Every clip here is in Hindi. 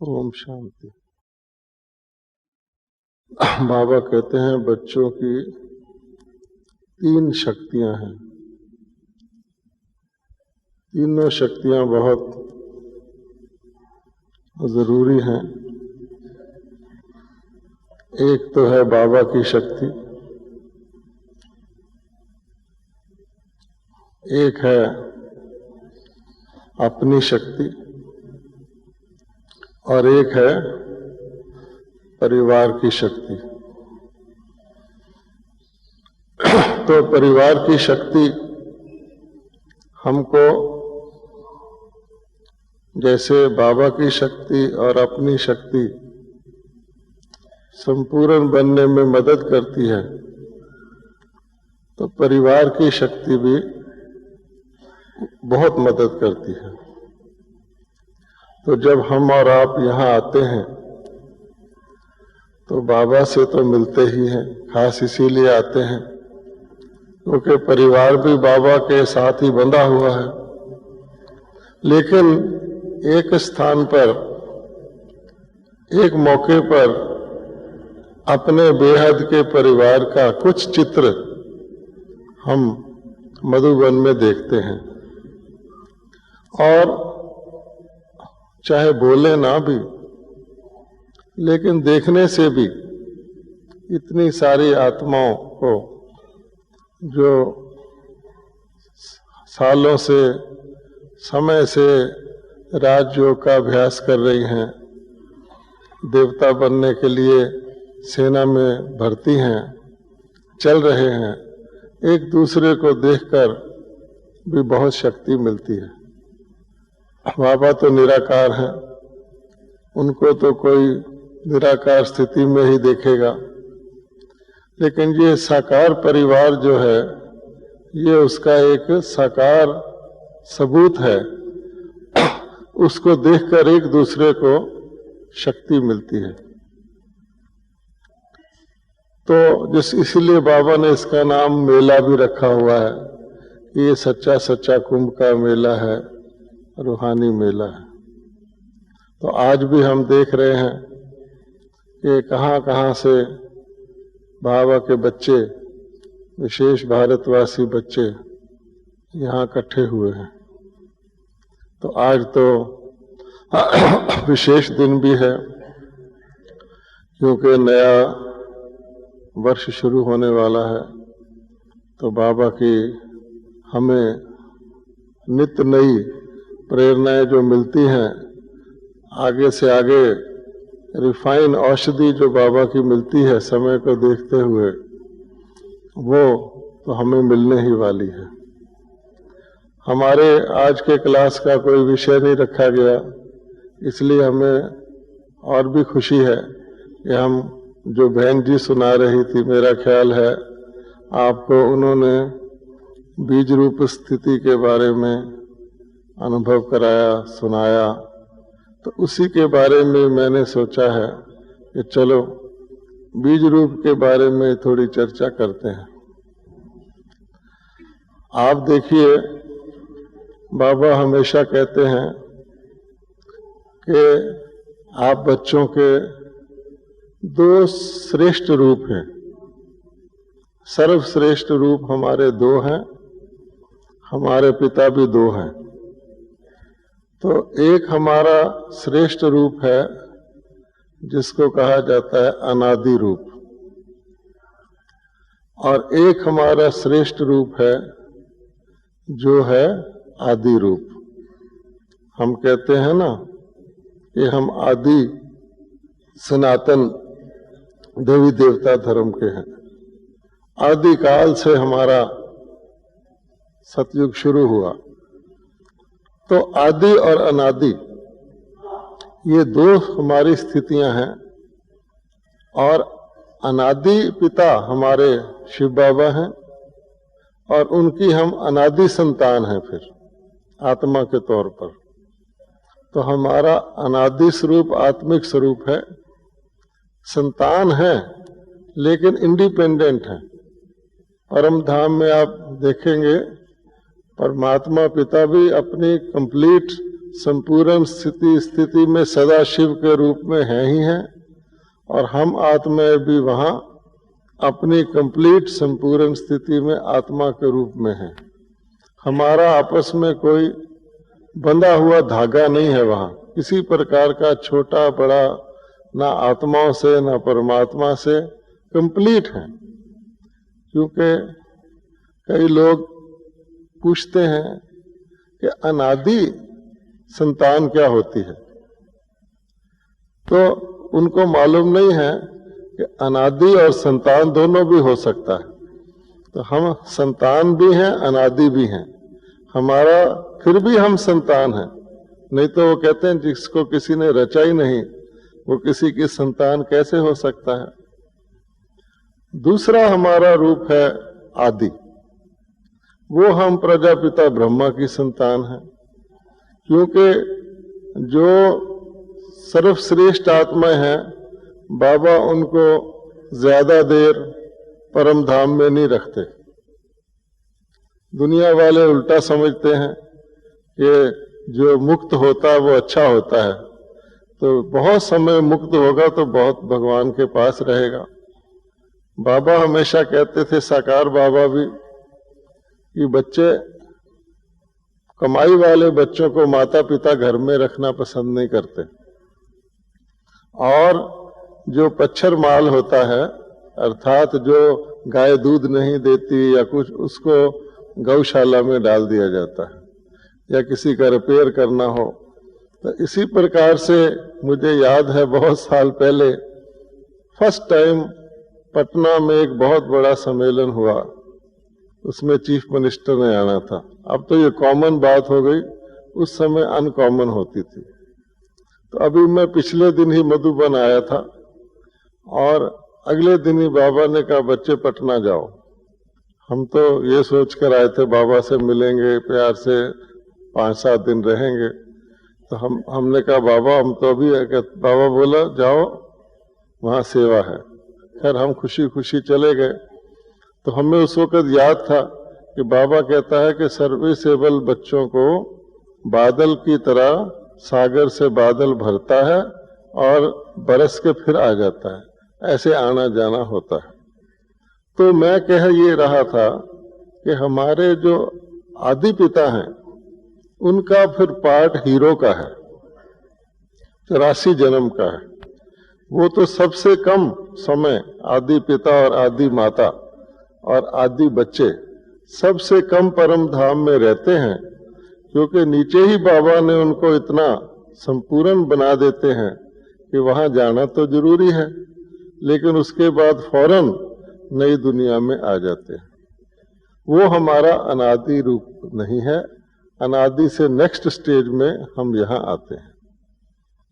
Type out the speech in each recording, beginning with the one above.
ओम शांति। बाबा कहते हैं बच्चों की 3 शक्तियां हैं। तीनों शक्तियां बहुत जरूरी हैं। एक तो है बाबा की शक्ति, एक है अपनी शक्ति और एक है परिवार की शक्ति। तो परिवार की शक्ति हमको जैसे बाबा की शक्ति और अपनी शक्ति संपूर्ण बनने में मदद करती है, तो परिवार की शक्ति भी बहुत मदद करती है। तो जब हम और आप यहाँ आते हैं तो बाबा से तो मिलते ही हैं, खास इसीलिए आते हैं क्योंकि परिवार भी बाबा के साथ ही बंधा हुआ है। लेकिन एक स्थान पर, एक मौके पर अपने बेहद के परिवार का कुछ चित्र हम मधुबन में देखते हैं और चाहे बोले ना भी, लेकिन देखने से भी इतनी सारी आत्माओं को जो सालों से, समय से राजयोग का अभ्यास कर रही हैं, देवता बनने के लिए सेना में भर्ती हैं, चल रहे हैं, एक दूसरे को देखकर भी बहुत शक्ति मिलती है। बाबा तो निराकार हैं, उनको तो कोई निराकार स्थिति में ही देखेगा, लेकिन ये साकार परिवार जो है ये उसका एक साकार सबूत है। उसको देखकर एक दूसरे को शक्ति मिलती है। तो इसलिए बाबा ने इसका नाम मेला भी रखा हुआ है कि ये सच्चा सच्चा कुंभ का मेला है, रूहानी मेला है। तो आज भी हम देख रहे हैं कि कहाँ कहाँ से बाबा के बच्चे, विशेष भारतवासी बच्चे यहाँ इकट्ठे हुए हैं। तो आज तो विशेष दिन भी है क्योंकि नया वर्ष शुरू होने वाला है। तो बाबा की हमें नित्य नई प्रेरणाएं जो मिलती हैं, आगे से आगे रिफाइन औषधि जो बाबा की मिलती है समय को देखते हुए, वो तो हमें मिलने ही वाली है। हमारे आज के क्लास का कोई विषय नहीं रखा गया, इसलिए हमें और भी खुशी है कि हम जो बहन जी सुना रही थी, मेरा ख्याल है आपको उन्होंने बीज रूप स्थिति के बारे में अनुभव कराया, सुनाया। तो उसी के बारे में मैंने सोचा है कि चलो बीज रूप के बारे में थोड़ी चर्चा करते हैं। आप देखिए, बाबा हमेशा कहते हैं कि आप बच्चों के 2 श्रेष्ठ रूप हैं। सर्वश्रेष्ठ रूप हमारे 2 हैं, हमारे पिता भी 2 हैं। तो एक हमारा श्रेष्ठ रूप है जिसको कहा जाता है अनादि रूप, और एक हमारा श्रेष्ठ रूप है जो है आदि रूप। हम कहते हैं ना कि हम आदि सनातन देवी देवता धर्म के हैं। आदि काल से हमारा सतयुग शुरू हुआ। तो आदि और अनादि ये 2 हमारी स्थितियां हैं, और अनादि पिता हमारे शिव बाबा हैं और उनकी हम अनादि संतान हैं फिर आत्मा के तौर पर। तो हमारा अनादि स्वरूप आत्मिक स्वरूप है, संतान है लेकिन इंडिपेंडेंट है। परम धाम में आप देखेंगे परमात्मा पिता भी अपनी कंप्लीट संपूर्ण स्थिति में सदा शिव के रूप में है ही हैं, और हम आत्माएं भी वहां अपनी कंप्लीट संपूर्ण स्थिति में आत्मा के रूप में हैं। हमारा आपस में कोई बंधा हुआ धागा नहीं है वहां, किसी प्रकार का छोटा बड़ा, ना आत्माओं से ना परमात्मा से, कंप्लीट है। क्योंकि कई लोग पूछते हैं कि अनादि संतान क्या होती है, तो उनको मालूम नहीं है कि अनादि और संतान दोनों भी हो सकता है। तो हम संतान भी हैं, अनादि भी हैं। हमारा फिर भी हम संतान हैं, नहीं तो वो कहते हैं जिसको किसी ने रचा ही नहीं वो किसी की संतान कैसे हो सकता है। दूसरा हमारा रूप है आदि, वो हम प्रजापिता ब्रह्मा की संतान हैं। क्योंकि जो सर्वश्रेष्ठ आत्मा है, बाबा उनको ज्यादा देर परम धाम में नहीं रखते। दुनिया वाले उल्टा समझते हैं कि जो मुक्त होता है वो अच्छा होता है, तो बहुत समय मुक्त होगा तो बहुत भगवान के पास रहेगा। बाबा हमेशा कहते थे, साकार बाबा भी, कि बच्चे, कमाई वाले बच्चों को माता पिता घर में रखना पसंद नहीं करते, और जो पच्छर माल होता है, अर्थात जो गाय दूध नहीं देती या कुछ, उसको गौशाला में डाल दिया जाता है, या किसी का रिपेयर करना हो। तो इसी प्रकार से मुझे याद है बहुत साल पहले फर्स्ट टाइम पटना में एक बहुत बड़ा सम्मेलन हुआ, उसमें चीफ मिनिस्टर ने आना था। अब तो ये कॉमन बात हो गई, उस समय अनकॉमन होती थी। तो अभी मैं पिछले दिन ही मधुबन आया था, और अगले दिन ही बाबा ने कहा बच्चे पटना जाओ। हम तो ये सोच कर आए थे बाबा से मिलेंगे, प्यार से 5-7 दिन रहेंगे। तो हमने कहा बाबा हम तो अभी, बाबा बोला जाओ वहाँ सेवा है। खैर हम खुशी खुशी चले गए। तो हमें उस वक्त याद था कि बाबा कहता है कि सर्विसेबल बच्चों को बादल की तरह सागर से बादल भरता है और बरस के फिर आ जाता है, ऐसे आना जाना होता है। तो मैं कह ये रहा था कि हमारे जो आदि पिता हैं उनका फिर पार्ट हीरो का है, 84 जन्म का है। वो तो सबसे कम समय आदि पिता और आदि माता और आदि बच्चे सबसे कम परम धाम में रहते हैं, क्योंकि नीचे ही बाबा ने उनको इतना संपूर्ण बना देते हैं कि वहां जाना तो जरूरी है, लेकिन उसके बाद फौरन नई दुनिया में आ जाते हैं। वो हमारा अनादि रूप नहीं है, अनादि से नेक्स्ट स्टेज में हम यहाँ आते हैं।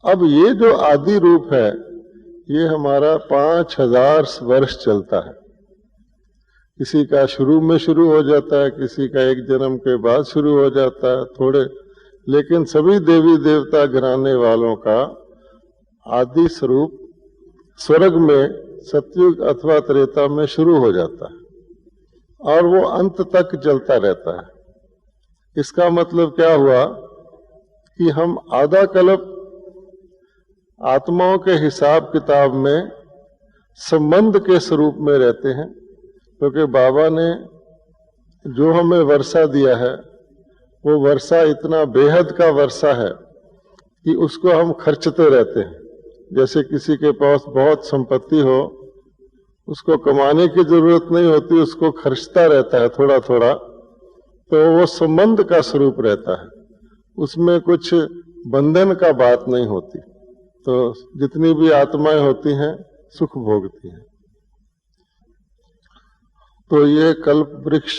अब ये जो आदि रूप है ये हमारा 5000 वर्ष चलता है। किसी का शुरू में शुरू हो जाता है, किसी का 1 जन्म के बाद शुरू हो जाता है थोड़े, लेकिन सभी देवी देवता घराने वालों का आदि स्वरूप स्वर्ग में सतयुग अथवा त्रेता में शुरू हो जाता है और वो अंत तक चलता रहता है। इसका मतलब क्या हुआ कि हम आधा कल्प आत्माओं के हिसाब किताब में संबंध के स्वरूप में रहते हैं, क्योंकि बाबा ने जो हमें वर्षा दिया है वो वर्षा इतना बेहद का वर्षा है कि उसको हम खर्चते रहते हैं। जैसे किसी के पास बहुत संपत्ति हो, उसको कमाने की जरूरत नहीं होती, उसको खर्चता रहता है थोड़ा थोड़ा, तो वो संबंध का स्वरूप रहता है, उसमें कुछ बंधन का बात नहीं होती। तो जितनी भी आत्माएं होती हैं सुख भोगती हैं। तो ये कल्प वृक्ष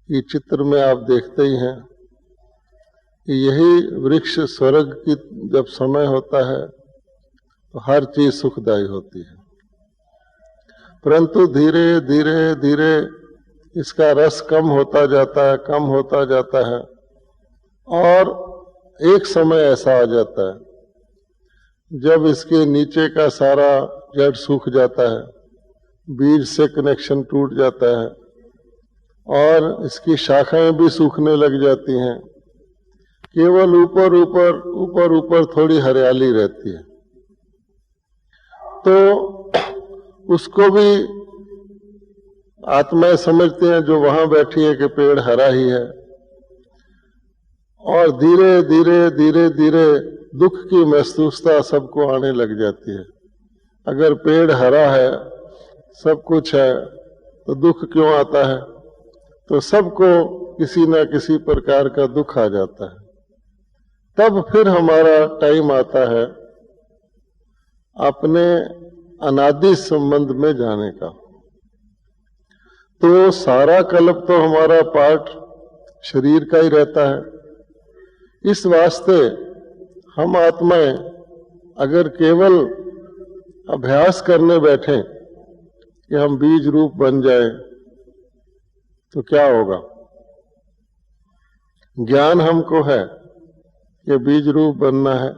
की चित्र में आप देखते ही हैं कि यही वृक्ष स्वर्ग की जब समय होता है तो हर चीज सुखदायी होती है, परंतु धीरे धीरे धीरे इसका रस कम होता जाता है, कम होता जाता है, और एक समय ऐसा आ जाता है जब इसके नीचे का सारा जड़ सूख जाता है, बीज से कनेक्शन टूट जाता है और इसकी शाखाएं भी सूखने लग जाती हैं। केवल ऊपर ऊपर ऊपर ऊपर थोड़ी हरियाली रहती है, तो उसको भी आत्माएं समझते हैं जो वहां बैठी है कि पेड़ हरा ही है, और धीरे धीरे धीरे धीरे दुख की महसूसता सबको आने लग जाती है। अगर पेड़ हरा है, सब कुछ है, तो दुख क्यों आता है? तो सबको किसी न किसी प्रकार का दुख आ जाता है। तब फिर हमारा टाइम आता है अपने अनादि संबंध में जाने का। तो सारा कल्प तो हमारा पार्ट शरीर का ही रहता है। इस वास्ते हम आत्माएं अगर केवल अभ्यास करने बैठे कि हम बीज रूप बन जाएं, तो क्या होगा? ज्ञान हमको है कि बीज रूप बनना है।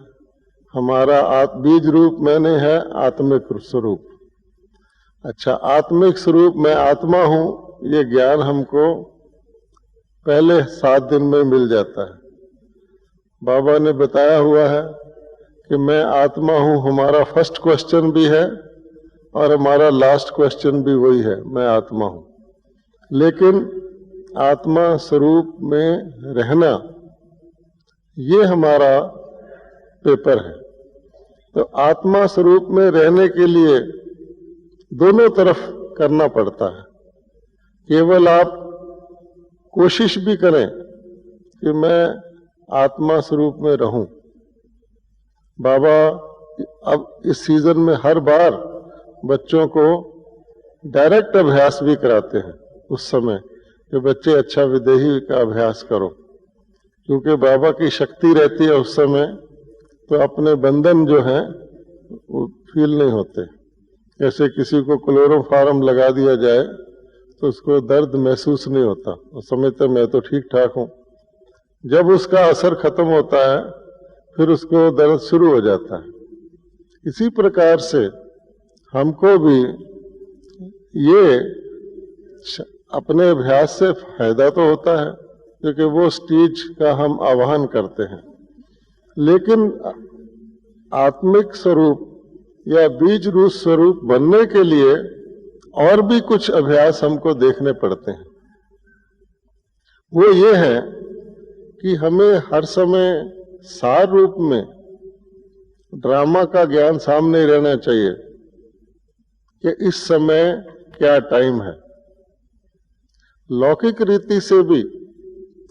हमारा बीज रूप मैंने है आत्मिक स्वरूप। अच्छा, आत्मिक स्वरूप मैं आत्मा हूं, ये ज्ञान हमको पहले 7 दिन में मिल जाता है। बाबा ने बताया हुआ है कि मैं आत्मा हूं, हमारा फर्स्ट क्वेश्चन भी है और हमारा लास्ट क्वेश्चन भी वही है, मैं आत्मा हूं। लेकिन आत्मा स्वरूप में रहना, ये हमारा पेपर है। तो आत्मा स्वरूप में रहने के लिए दोनों तरफ करना पड़ता है। केवल आप कोशिश भी करें कि मैं आत्मा स्वरूप में रहूं। बाबा अब इस सीजन में हर बार बच्चों को डायरेक्ट अभ्यास भी कराते हैं उस समय कि बच्चे अच्छा विदेही का अभ्यास करो, क्योंकि बाबा की शक्ति रहती है उस समय, तो अपने बंधन जो हैं वो फील नहीं होते। जैसे किसी को क्लोरोफार्म लगा दिया जाए तो उसको दर्द महसूस नहीं होता, वो समझता मैं तो ठीक ठाक हूं। जब उसका असर खत्म होता है फिर उसको दर्द शुरू हो जाता है। इसी प्रकार से हमको भी ये अपने अभ्यास से फायदा तो होता है, क्योंकि वो स्टेज का हम आवाहन करते हैं। लेकिन आत्मिक स्वरूप या बीज रूप स्वरूप बनने के लिए और भी कुछ अभ्यास हमको देखने पड़ते हैं। वो ये है कि हमें हर समय सार रूप में ड्रामा का ज्ञान सामने रहना चाहिए कि इस समय क्या टाइम है। लौकिक रीति से भी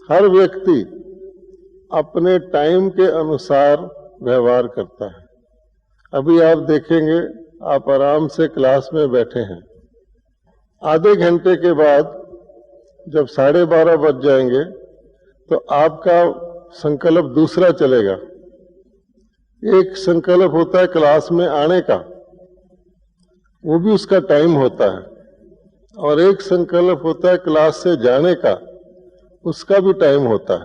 हर व्यक्ति अपने टाइम के अनुसार व्यवहार करता है। अभी आप देखेंगे, आप आराम से क्लास में बैठे हैं, आधे घंटे के बाद जब 12:30 बज जाएंगे तो आपका संकल्प दूसरा चलेगा। एक संकल्प होता है क्लास में आने का, वो भी उसका टाइम होता है, और एक संकल्प होता है क्लास से जाने का, उसका भी टाइम होता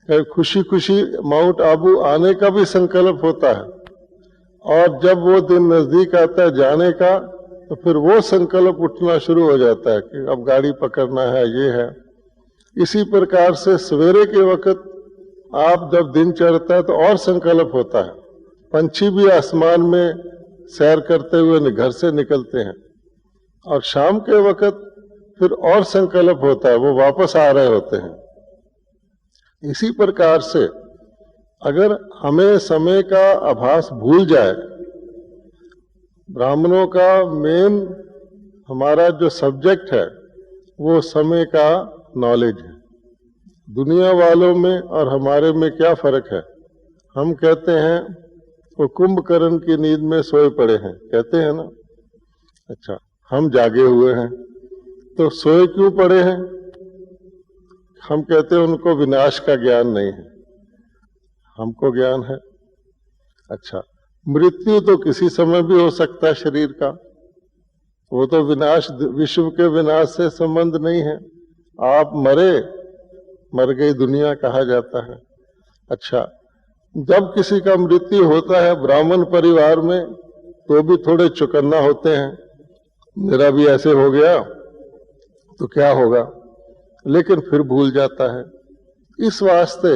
है। खुशी खुशी माउंट आबू आने का भी संकल्प होता है, और जब वो दिन नजदीक आता है जाने का, तो फिर वो संकल्प उठना शुरू हो जाता है कि अब गाड़ी पकड़ना है, ये है। इसी प्रकार से सवेरे के वक्त आप जब दिन चढ़ता है तो और संकल्प होता है। पंछी भी आसमान में सैर करते हुए घर से निकलते हैं, और शाम के वक्त फिर और संकल्प होता है, वो वापस आ रहे होते हैं। इसी प्रकार से अगर हमें समय का आभास भूल जाए, ब्राह्मणों का मेन हमारा जो सब्जेक्ट है वो समय का नॉलेज है। दुनिया वालों में और हमारे में क्या फर्क है? हम कहते हैं वो कुंभकर्ण की नींद में सोए पड़े हैं, कहते हैं ना। अच्छा, हम जागे हुए हैं, तो सोए क्यों पड़े हैं? हम कहते हैं उनको विनाश का ज्ञान नहीं है, हमको ज्ञान है। अच्छा, मृत्यु तो किसी समय भी हो सकता है शरीर का, वो तो विनाश, विश्व के विनाश से संबंध नहीं है। आप मर गई दुनिया कहा जाता है। अच्छा, जब किसी का मृत्यु होता है ब्राह्मण परिवार में, तो भी थोड़े चौकन्ना होते हैं, मेरा भी ऐसे हो गया तो क्या होगा, लेकिन फिर भूल जाता है। इस वास्ते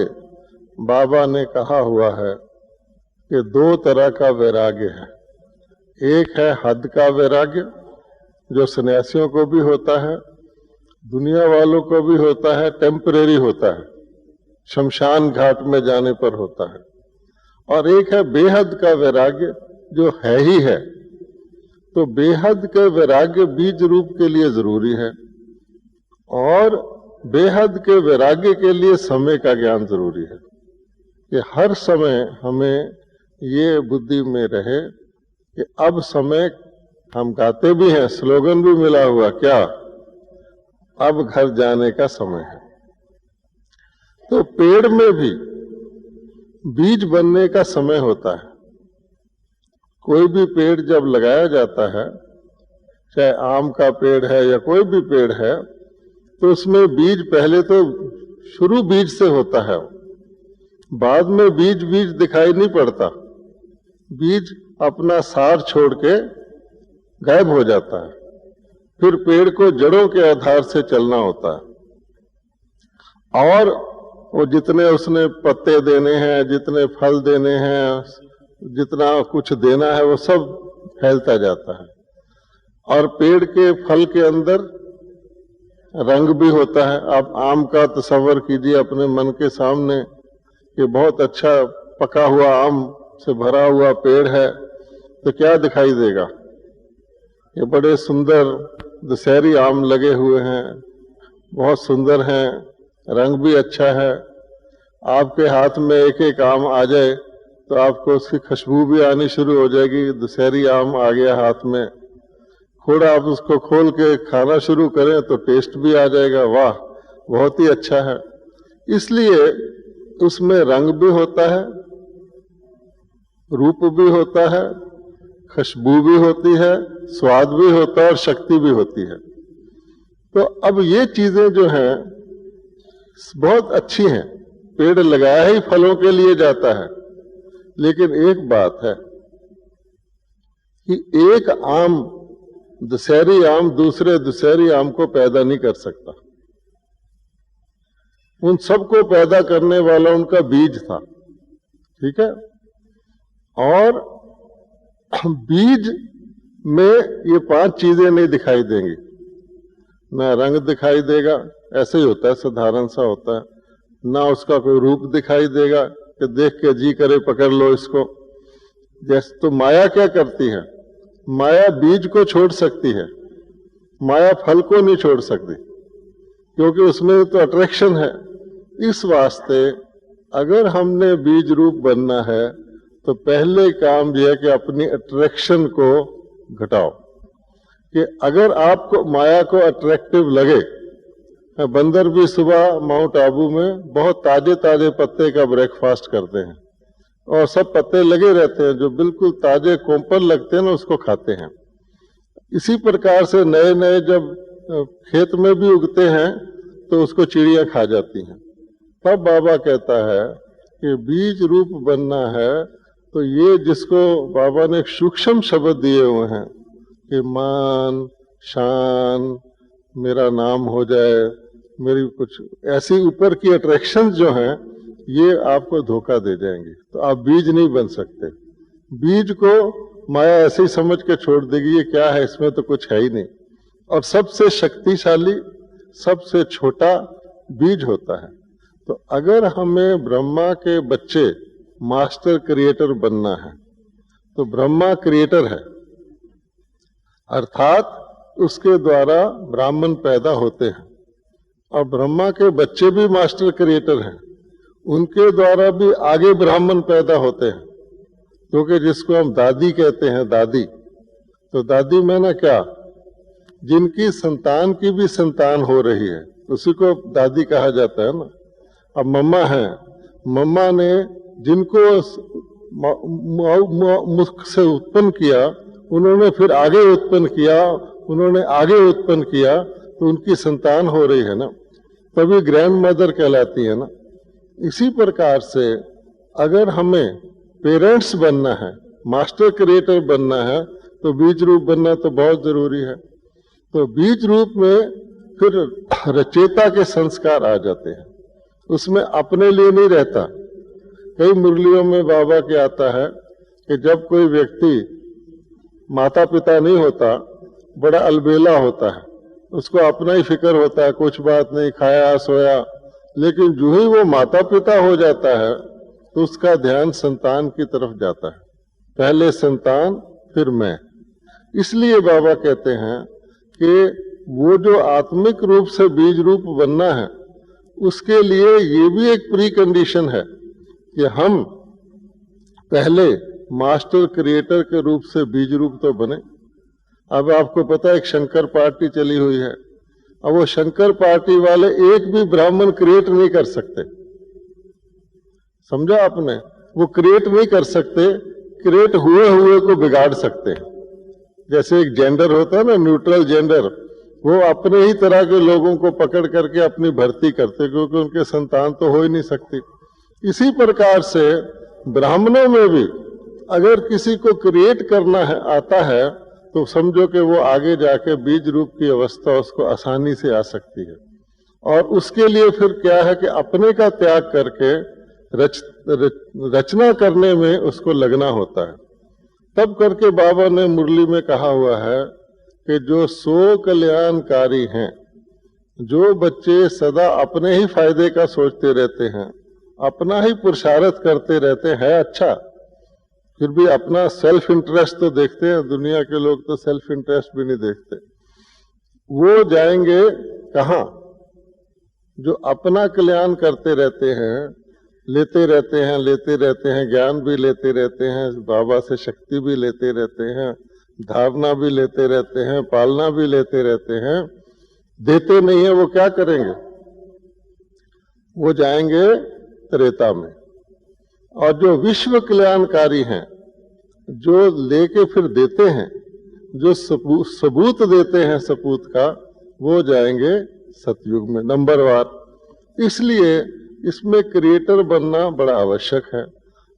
बाबा ने कहा हुआ है कि दो तरह का वैराग्य है। एक है हद का वैराग्य, जो सन्यासियों को भी होता है, दुनिया वालों को भी होता है, टेम्परेरी होता है, शमशान घाट में जाने पर होता है। और एक है बेहद का वैराग्य, जो है ही है। तो बेहद के वैराग्य बीज रूप के लिए जरूरी है, और बेहद के वैराग्य के लिए समय का ज्ञान जरूरी है कि हर समय हमें ये बुद्धि में रहे कि अब समय, हम गाते भी हैं, स्लोगन भी मिला हुआ, क्या, अब घर जाने का समय है। तो पेड़ में भी बीज बनने का समय होता है। कोई भी पेड़ जब लगाया जाता है, चाहे आम का पेड़ है या कोई भी पेड़ है, तो उसमें बीज पहले तो शुरू बीज से होता है, बाद में बीज दिखाई नहीं पड़ता। बीज अपना सार छोड़ के गायब हो जाता है। फिर पेड़ को जड़ों के आधार से चलना होता है, और वो जितने उसने पत्ते देने हैं, जितने फल देने हैं, जितना कुछ देना है, वो सब फैलता जाता है। और पेड़ के फल के अंदर रंग भी होता है। आप आम का तस्वर कीजिए अपने मन के सामने कि बहुत अच्छा पका हुआ आम से भरा हुआ पेड़ है, तो क्या दिखाई देगा? ये बड़े सुंदर दशहरी आम लगे हुए हैं, बहुत सुंदर हैं, रंग भी अच्छा है। आपके हाथ में एक एक आम आ जाए तो आपको उसकी खुशबू भी आनी शुरू हो जाएगी। दशहरी आम आ गया हाथ में, थोड़ा आप उसको खोल के खाना शुरू करें तो टेस्ट भी आ जाएगा, वाह बहुत ही अच्छा है। इसलिए उसमें रंग भी होता है, रूप भी होता है, खुशबू भी होती है, स्वाद भी होता है और शक्ति भी होती है। तो अब ये चीजें जो हैं बहुत अच्छी हैं। पेड़ लगाया ही फलों के लिए जाता है, लेकिन एक बात है कि एक आम, दशहरी आम दूसरे दशहरी आम को पैदा नहीं कर सकता। उन सबको पैदा करने वाला उनका बीज था, ठीक है। और बीज में ये 5 चीजें नहीं दिखाई देंगी, ना रंग दिखाई देगा, ऐसे ही होता है, साधारण सा होता है, ना उसका कोई रूप दिखाई देगा कि देख के जी करे पकड़ लो इसको। जैसे तो माया क्या करती है? माया बीज को छोड़ सकती है, माया फल को नहीं छोड़ सकती, क्योंकि उसमें तो अट्रैक्शन है। इस वास्ते अगर हमने बीज रूप बनना है तो पहले काम यह है कि अपनी अट्रैक्शन को घटाओ। कि अगर आपको माया को अट्रैक्टिव लगे, बंदर भी सुबह माउंट आबू में बहुत ताजे ताजे पत्ते का ब्रेकफास्ट करते हैं, और सब पत्ते लगे रहते हैं, जो बिल्कुल ताजे कोंपल लगते हैं ना, उसको खाते हैं। इसी प्रकार से नए नए जब खेत में भी उगते हैं तो उसको चिड़ियां खा जाती हैं। तब बाबा कहता है कि बीज रूप बनना है तो ये, जिसको बाबा ने एक सूक्ष्म शब्द दिए हुए हैं कि मान शान, मेरा नाम हो जाए, मेरी कुछ ऐसी ऊपर की अट्रैक्शन जो हैं, ये आपको धोखा दे जाएंगे। तो आप बीज नहीं बन सकते। बीज को माया ऐसे ही समझ के छोड़ देगी, ये क्या है, इसमें तो कुछ है ही नहीं। और सबसे शक्तिशाली, सबसे छोटा बीज होता है। तो अगर हमें ब्रह्मा के बच्चे मास्टर क्रिएटर बनना है तो ब्रह्मा क्रिएटर है, अर्थात उसके द्वारा ब्राह्मण पैदा होते हैं, और ब्रह्मा के बच्चे भी मास्टर क्रिएटर हैं, उनके द्वारा भी आगे ब्राह्मण पैदा होते हैं। क्योंकि जिसको हम दादी कहते हैं, दादी, तो दादी में ना क्या, जिनकी संतान की भी संतान हो रही है, उसी को दादी कहा जाता है ना। अब मम्मा है, मम्मा ने जिनको मुख से उत्पन्न किया, उन्होंने फिर आगे उत्पन्न किया, उन्होंने आगे उत्पन्न किया, तो उनकी संतान हो रही है ना, तभी ग्रैंड मदर कहलाती है ना। इसी प्रकार से अगर हमें पेरेंट्स बनना है, मास्टर क्रिएटर बनना है, तो बीज रूप बनना तो बहुत जरूरी है। तो बीज रूप में फिर रचेता के संस्कार आ जाते हैं, उसमें अपने लिए नहीं रहता। कई मुरलियों में बाबा के आता है कि जब कोई व्यक्ति माता पिता नहीं होता, बड़ा अलबेला होता है, उसको अपना ही फिक्र होता है, कुछ बात नहीं, खाया सोया, लेकिन जो ही वो माता पिता हो जाता है तो उसका ध्यान संतान की तरफ जाता है, पहले संतान फिर मैं। इसलिए बाबा कहते हैं कि वो जो आत्मिक रूप से बीज रूप बनना है, उसके लिए ये भी एक प्री कंडीशन है कि हम पहले मास्टर क्रिएटर के रूप से बीज रूप तो बने। अब आपको पता है एक शंकर पार्टी चली हुई है, अब वो शंकर पार्टी वाले एक भी ब्राह्मण क्रिएट नहीं कर सकते, समझा आपने? वो क्रिएट नहीं कर सकते, क्रिएट हुए हुए को बिगाड़ सकते हैं। जैसे एक जेंडर होता है ना, न्यूट्रल जेंडर, वो अपने ही तरह के लोगों को पकड़ करके अपनी भर्ती करते, क्योंकि उनके संतान तो हो ही नहीं सकती। इसी प्रकार से ब्राह्मणों में भी अगर किसी को क्रिएट करना है आता है तो समझो कि वो आगे जाके बीज रूप की अवस्था उसको आसानी से आ सकती है। और उसके लिए फिर क्या है कि अपने का त्याग करके रचना करने में उसको लगना होता है। तब करके बाबा ने मुरली में कहा हुआ है कि जो सो कल्याणकारी हैं, जो बच्चे सदा अपने ही फायदे का सोचते रहते हैं, अपना ही पुरुषार्थ करते रहते हैं, अच्छा फिर भी अपना सेल्फ इंटरेस्ट तो देखते हैं, दुनिया के लोग तो सेल्फ इंटरेस्ट भी नहीं देखते, वो जाएंगे कहाँ? जो अपना कल्याण करते रहते हैं, लेते रहते हैं, लेते रहते हैं, ज्ञान भी लेते रहते हैं, बाबा से शक्ति भी लेते रहते हैं, धारणा भी लेते रहते हैं, पालना भी लेते रहते हैं, देते नहीं है, वो क्या करेंगे? वो जाएंगे त्रेता में। और जो विश्व कल्याणकारी हैं, जो लेके फिर देते हैं, जो सबूत देते हैं सपूत का, वो जाएंगे सतयुग में नंबरवार। इसलिए इसमें क्रिएटर बनना बड़ा आवश्यक है,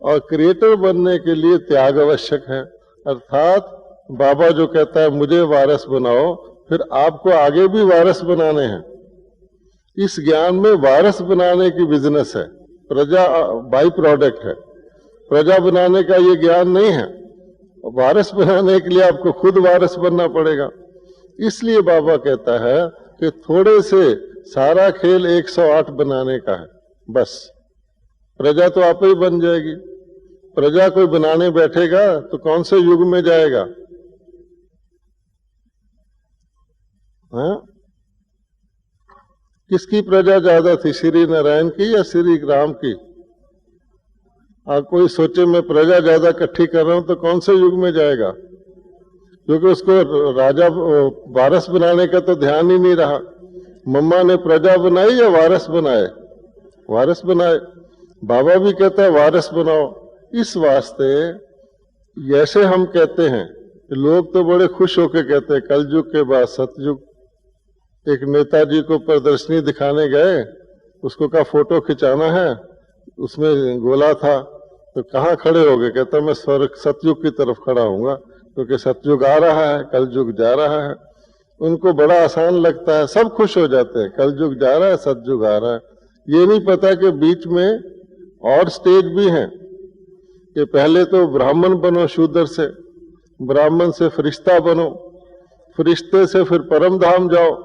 और क्रिएटर बनने के लिए त्याग आवश्यक है। अर्थात बाबा जो कहता है मुझे वारस बनाओ, फिर आपको आगे भी वारस बनाने हैं। इस ज्ञान में वारस बनाने की बिजनेस है, प्रजा बाई प्रोडक्ट है, प्रजा बनाने का ये ज्ञान नहीं है। वारस बनाने के लिए आपको खुद वारस बनना पड़ेगा। इसलिए बाबा कहता है कि थोड़े से सारा खेल 108 बनाने का है, बस प्रजा तो आप ही बन जाएगी। प्रजा कोई बनाने बैठेगा तो कौन से युग में जाएगा? हाँ? किसकी प्रजा ज्यादा थी, श्री नारायण की या श्री राम की? आप कोई सोचे मैं प्रजा ज्यादा इकट्ठी कर रहा हूं तो कौन से युग में जाएगा? क्योंकि उसको राजा वारस बनाने का तो ध्यान ही नहीं रहा। मम्मा ने प्रजा बनाई या वारस बनाए? वारस बनाए। बाबा भी कहता है वारस बनाओ। इस वास्ते जैसे हम कहते हैं, लोग तो बड़े खुश होकर कहते हैं कलयुग के बाद सतयुग। एक नेताजी को प्रदर्शनी दिखाने गए, उसको कहा फोटो खिंचाना है, उसमें गोला था, तो कहाँ खड़े हो गए? कहता मैं स्वर्ग सतयुग की तरफ खड़ा हूँगा, क्योंकि सतयुग आ रहा है, कलयुग जा रहा है। उनको बड़ा आसान लगता है, सब खुश हो जाते हैं, कलयुग जा रहा है, सतयुग आ रहा है। ये नहीं पता कि बीच में और स्टेज भी हैं कि पहले तो ब्राह्मण बनो शूद्र से, ब्राह्मण से फरिश्ता बनो, फरिश्ते से फिर परम धाम जाओ,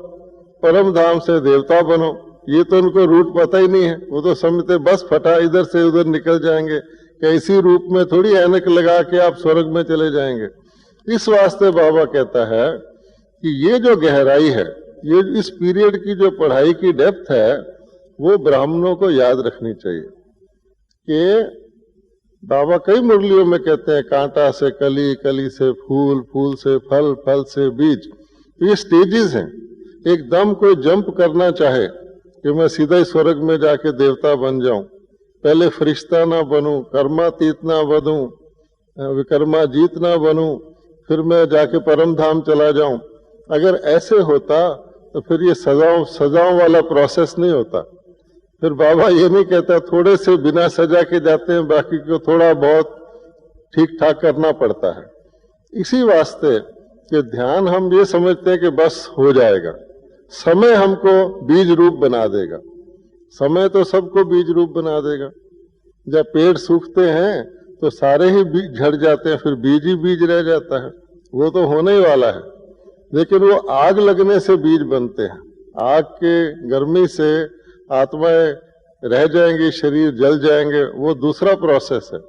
परम धाम से देवता बनो। ये तो उनको रूट पता ही नहीं है, वो तो समझते बस फटा इधर से उधर निकल जाएंगे, कैसी रूप में थोड़ी ऐनक लगा के आप स्वर्ग में चले जाएंगे। इस वास्ते बाबा कहता है कि ये जो गहराई है, ये इस पीरियड की जो पढ़ाई की डेप्थ है, वो ब्राह्मणों को याद रखनी चाहिए। कि बाबा कई मुरलियों में कहते हैं कांटा से कली, कली से फूल, फूल से फल, फल से बीज। ये स्टेजेस हैं। एकदम कोई जंप करना चाहे कि मैं सीधा ही स्वर्ग में जाके देवता बन जाऊं, पहले फरिश्ता ना बनूं, कर्मातीत ना बनूं, विकर्माजीत ना बनूं, फिर मैं जाके परम धाम चला जाऊं। अगर ऐसे होता तो फिर ये सजाओं वाला प्रोसेस नहीं होता। फिर बाबा ये नहीं कहता थोड़े से बिना सजा के जाते हैं, बाकी को थोड़ा बहुत ठीक ठाक करना पड़ता है। इसी वास्ते कि ध्यान हम ये समझते हैं कि बस हो जाएगा, समय हमको बीज रूप बना देगा। समय तो सबको बीज रूप बना देगा। जब पेड़ सूखते हैं तो सारे ही बीज झड़ जाते हैं, फिर बीज ही बीज रह जाता है, वो तो होने ही वाला है। लेकिन वो आग लगने से बीज बनते हैं, आग के गर्मी से आत्माएं रह जाएंगी, शरीर जल जाएंगे, वो दूसरा प्रोसेस है।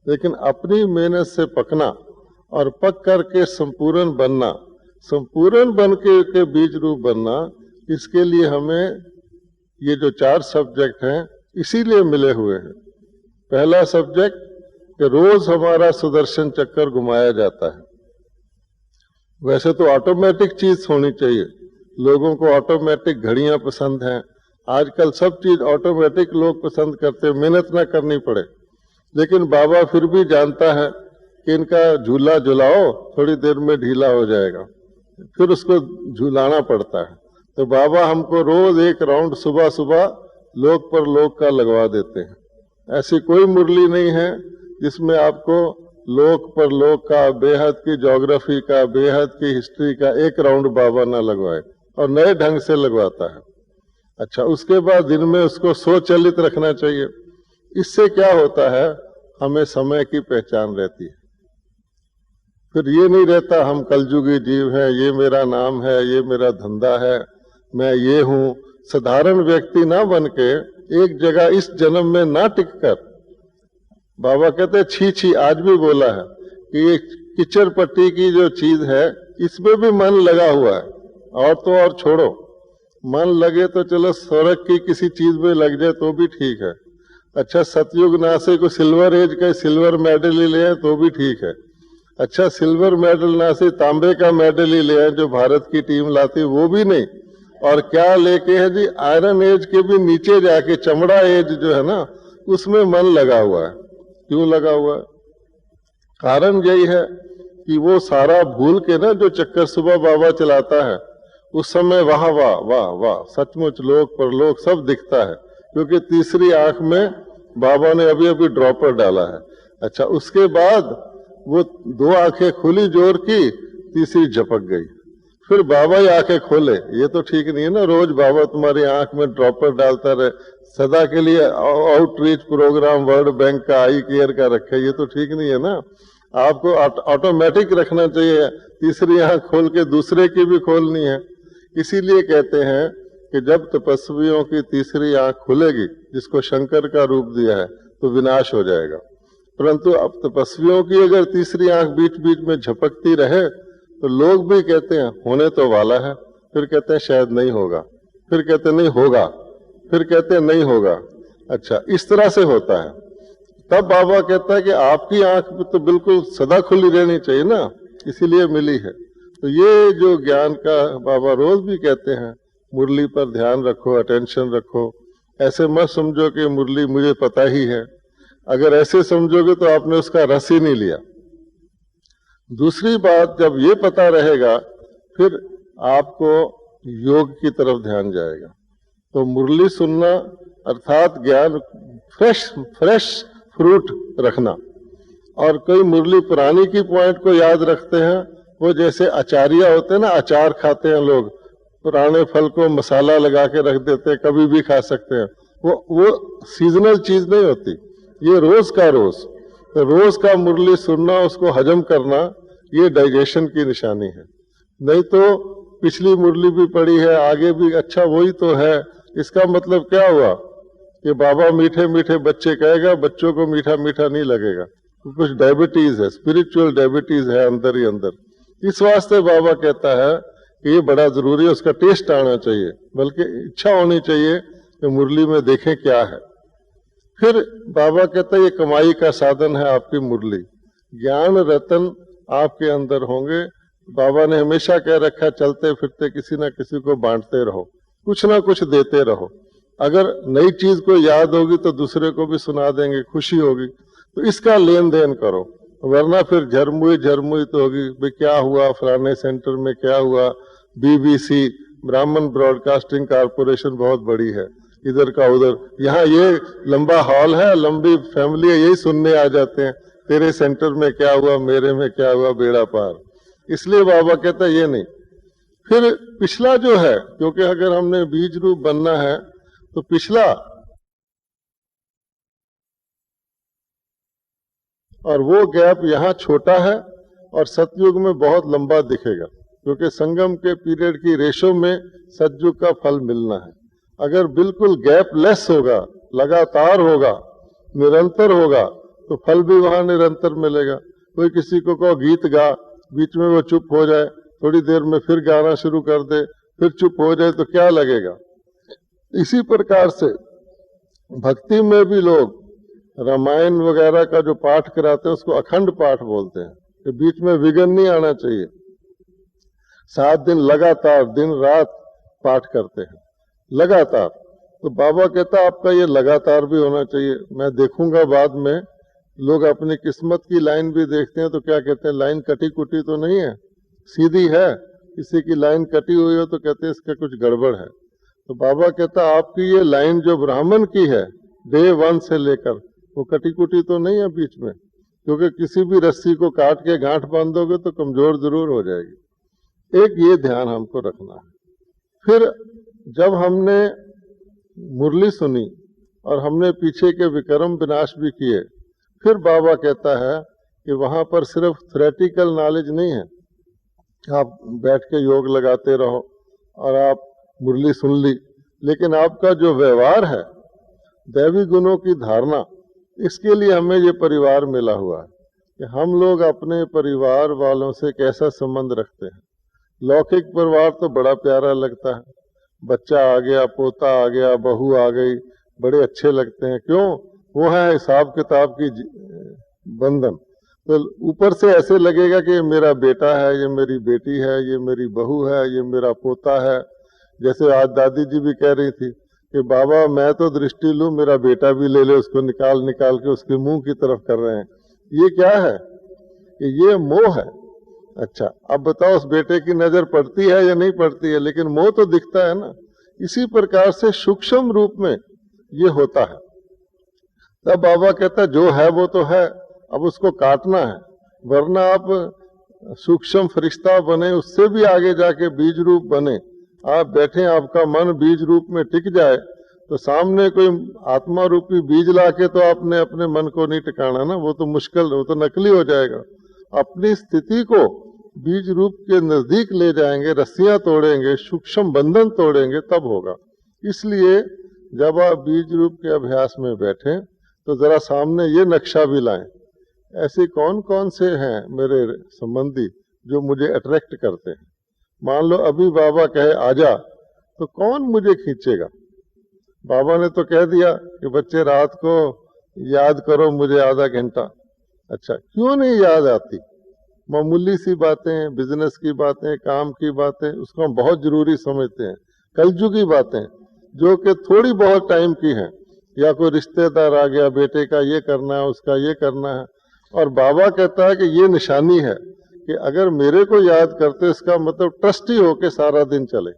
लेकिन अपनी मेहनत से पकना और पक करके संपूर्ण बनना, संपूर्ण बन के बीज रूप बनना, इसके लिए हमें ये जो 4 सब्जेक्ट हैं इसीलिए मिले हुए हैं। पहला सब्जेक्ट कि रोज हमारा सुदर्शन चक्कर घुमाया जाता है। वैसे तो ऑटोमेटिक चीज होनी चाहिए, लोगों को ऑटोमेटिक घड़ियां पसंद हैं, आजकल सब चीज ऑटोमेटिक लोग पसंद करते हैं, मेहनत ना करनी पड़े। लेकिन बाबा फिर भी जानता है कि इनका झूला झुलाओ, थोड़ी देर में ढीला हो जाएगा, फिर उसको झूलाना पड़ता है। तो बाबा हमको रोज एक राउंड सुबह सुबह लोक पर लोक का लगवा देते हैं। ऐसी कोई मुरली नहीं है जिसमें आपको लोक पर लोक का, बेहद की ज्योग्राफी का, बेहद की हिस्ट्री का एक राउंड बाबा ना लगवाए, और नए ढंग से लगवाता है। अच्छा, उसके बाद दिन में उसको स्वचलित रखना चाहिए। इससे क्या होता है, हमें समय की पहचान रहती है। फिर ये नहीं रहता हम कलयुगी जीव हैं, ये मेरा नाम है, ये मेरा धंधा है, मैं ये हूं। साधारण व्यक्ति ना बन के एक जगह इस जन्म में ना टिककर, बाबा कहते हैं छी छी, आज भी बोला है कि ये किचड़ पट्टी की जो चीज है इसमें भी मन लगा हुआ है, और तो और छोड़ो, मन लगे तो चलो स्वर्ग की किसी चीज में लग जाए तो भी ठीक है। अच्छा, सतयुग नासे को सिल्वर एज का सिल्वर मेडल ही ले आए तो भी ठीक है। अच्छा, सिल्वर मेडल ना से तांबे का मेडल ही ले आए जो भारत की टीम लाती, वो भी नहीं। और क्या लेके है जी, आयरन एज के भी नीचे जाके चमड़ा एज जो है ना, उसमें मन लगा हुआ है। क्यों लगा हुआ है? कारण यही है कि वो सारा भूल के ना जो चक्कर सुबह बाबा चलाता है, उस समय वाह वाह वाह वाह सचमुच लोक परलोक सब दिखता है, क्योंकि तीसरी आंख में बाबा ने अभी अभी ड्रॉपर डाला है। अच्छा, उसके बाद वो 2 आंखें खुली जोर की, तीसरी झपक गई, फिर बाबा ही आंखें खोले। ये तो ठीक नहीं है ना, रोज बाबा तुम्हारी आंख में ड्रॉपर डालता रहे, सदा के लिए आउटरीच प्रोग्राम वर्ल्ड बैंक का, आई केयर का रखे, ये तो ठीक नहीं है ना। आपको ऑटोमेटिक रखना चाहिए, तीसरी आंख खोल के दूसरे की भी खोलनी है। इसीलिए कहते हैं कि जब तपस्वियों की तीसरी आंख खुलेगी, जिसको शंकर का रूप दिया है, तो विनाश हो जाएगा। परंतु अब तपस्वियों की अगर तीसरी आंख बीच बीच में झपकती रहे तो लोग भी कहते हैं होने तो वाला है, फिर कहते हैं शायद नहीं होगा, फिर कहते हैं नहीं होगा, फिर कहते हैं नहीं होगा। अच्छा, इस तरह से होता है। तब बाबा कहता है कि आपकी आंख तो बिल्कुल सदा खुली रहनी चाहिए ना, इसीलिए मिली है। तो ये जो ज्ञान का बाबा रोज भी कहते हैं, मुरली पर ध्यान रखो, अटेंशन रखो। ऐसे मत समझो कि मुरली मुझे पता ही है, अगर ऐसे समझोगे तो आपने उसका रस ही नहीं लिया। दूसरी बात, जब ये पता रहेगा फिर आपको योग की तरफ ध्यान जाएगा। तो मुरली सुनना अर्थात ज्ञान, फ्रेश फ्रूट रखना। और कोई मुरली पुरानी की पॉइंट को याद रखते हैं, वो जैसे अचारिया होते हैं ना, अचार खाते हैं लोग, पुराने फल को मसाला लगा के रख देते हैं, कभी भी खा सकते हैं। वो सीजनल चीज नहीं होती, ये रोज का रोज। तो रोज का मुरली सुनना, उसको हजम करना, ये डाइजेशन की निशानी है। नहीं तो पिछली मुरली भी पड़ी है, आगे भी अच्छा वही तो है, इसका मतलब क्या हुआ कि बाबा मीठे मीठे बच्चे कहेगा, बच्चों को मीठा मीठा नहीं लगेगा, कुछ डायबिटीज है, स्पिरिचुअल डायबिटीज है अंदर ही अंदर। इस वास्ते बाबा कहता है कि ये बड़ा जरूरी है, उसका टेस्ट आना चाहिए, बल्कि इच्छा होनी चाहिए कि मुरली में देखें क्या है। फिर बाबा कहता है ये कमाई का साधन है आपकी मुरली, ज्ञान रतन आपके अंदर होंगे। बाबा ने हमेशा कह रखा, चलते फिरते किसी ना किसी को बांटते रहो, कुछ ना कुछ देते रहो। अगर नई चीज को याद होगी तो दूसरे को भी सुना देंगे, खुशी होगी, तो इसका लेन देन करो। वरना फिर झरमुई तो होगी, भाई क्या हुआ फलाने सेंटर में, क्या हुआ। BBC ब्राह्मण ब्रॉडकास्टिंग कारपोरेशन बहुत बड़ी है, इधर का उधर, यहाँ ये लंबा हॉल है, लंबी फैमिली है, यही सुनने आ जाते हैं, तेरे सेंटर में क्या हुआ, मेरे में क्या हुआ, बेड़ा पार। इसलिए बाबा कहता है ये नहीं। फिर पिछला जो है, क्योंकि अगर हमने बीज रूप बनना है तो पिछला और वो गैप यहाँ छोटा है और सतयुग में बहुत लंबा दिखेगा, क्योंकि संगम के पीरियड की रेशो में सतयुग का फल मिलना है। अगर बिल्कुल गैप लेस होगा, लगातार होगा, निरंतर होगा, तो फल भी वहां निरंतर मिलेगा। कोई किसी को कहो गीत गा, बीच में वो चुप हो जाए, थोड़ी देर में फिर गाना शुरू कर दे, फिर चुप हो जाए, तो क्या लगेगा। इसी प्रकार से भक्ति में भी लोग रामायण वगैरह का जो पाठ कराते हैं उसको अखंड पाठ बोलते हैं, कि बीच में विघ्न नहीं आना चाहिए। 7 दिन लगातार दिन रात पाठ करते हैं, लगातार। तो बाबा कहता आपका ये लगातार भी होना चाहिए। मैं देखूंगा बाद में लोग अपनी किस्मत की लाइन भी देखते हैं तो क्या कहते हैं, लाइन कटी कुटी तो नहीं है, सीधी है। किसी की लाइन कटी हुई हो तो कहते हैं इसका कुछ गड़बड़ है। तो बाबा कहता आपकी ये लाइन जो ब्राह्मण की है डे 1 से लेकर, वो कटी कुटी तो नहीं है बीच में, क्योंकि किसी भी रस्सी को काट के गांठ बांधोगे तो कमजोर जरूर हो जाएगी। एक ये ध्यान हमको रखना है। फिर जब हमने मुरली सुनी और हमने पीछे के विक्रम विनाश भी किए, फिर बाबा कहता है कि वहां पर सिर्फ थ्योरेटिकल नॉलेज नहीं है, आप बैठ के योग लगाते रहो और आप मुरली सुन ली, लेकिन आपका जो व्यवहार है, दैवी गुणों की धारणा, इसके लिए हमें ये परिवार मिला हुआ है कि हम लोग अपने परिवार वालों से कैसा संबंध रखते हैं। लौकिक परिवार तो बड़ा प्यारा लगता है, बच्चा आ गया, पोता आ गया, बहू आ गई, बड़े अच्छे लगते हैं। क्यों? वो है हिसाब किताब की बंधन। तो ऊपर से ऐसे लगेगा कि ये मेरा बेटा है, ये मेरी बेटी है, ये मेरी बहू है, ये मेरा पोता है। जैसे आज दादी जी भी कह रही थी कि बाबा मैं तो दृष्टि लूं, मेरा बेटा भी ले ले, उसको निकाल निकाल के उसके मुंह की तरफ कर रहे हैं। ये क्या है? कि ये मोह है। अच्छा, अब बताओ उस बेटे की नजर पड़ती है या नहीं पड़ती है, लेकिन मोह तो दिखता है ना। इसी प्रकार से सूक्ष्म रूप में ये होता है। तब बाबा कहता जो है वो तो है, अब उसको काटना है, वरना आप सूक्ष्म फरिश्ता बने, उससे भी आगे जाके बीज रूप बने। आप बैठे, आपका मन बीज रूप में टिक जाए, तो सामने कोई आत्मा रूपी बीज लाके तो आपने अपने मन को नहीं टिकाना ना, वो तो मुश्किल, वो तो नकली हो जाएगा। अपनी स्थिति को बीज रूप के नजदीक ले जाएंगे, रस्सियां तोड़ेंगे, सूक्ष्म बंधन तोड़ेंगे, तब होगा। इसलिए जब आप बीज रूप के अभ्यास में बैठे तो जरा सामने ये नक्शा भी लाएं, ऐसे कौन कौन से हैं मेरे संबंधी जो मुझे अट्रैक्ट करते हैं। मान लो अभी बाबा कहे आजा, तो कौन मुझे खींचेगा? बाबा ने तो कह दिया कि बच्चे रात को याद करो मुझे आधा घंटा। अच्छा, क्यों नहीं याद आती? मामूली सी बातें, बिजनेस की बातें, काम की बातें, उसको हम बहुत जरूरी समझते हैं। कलयुगी बातें जो कि थोड़ी बहुत टाइम की हैं, या कोई रिश्तेदार आ गया, बेटे का ये करना है, उसका ये करना है। और बाबा कहता है कि ये निशानी है कि अगर मेरे को याद करते, इसका मतलब ट्रस्टी होके सारा दिन चले।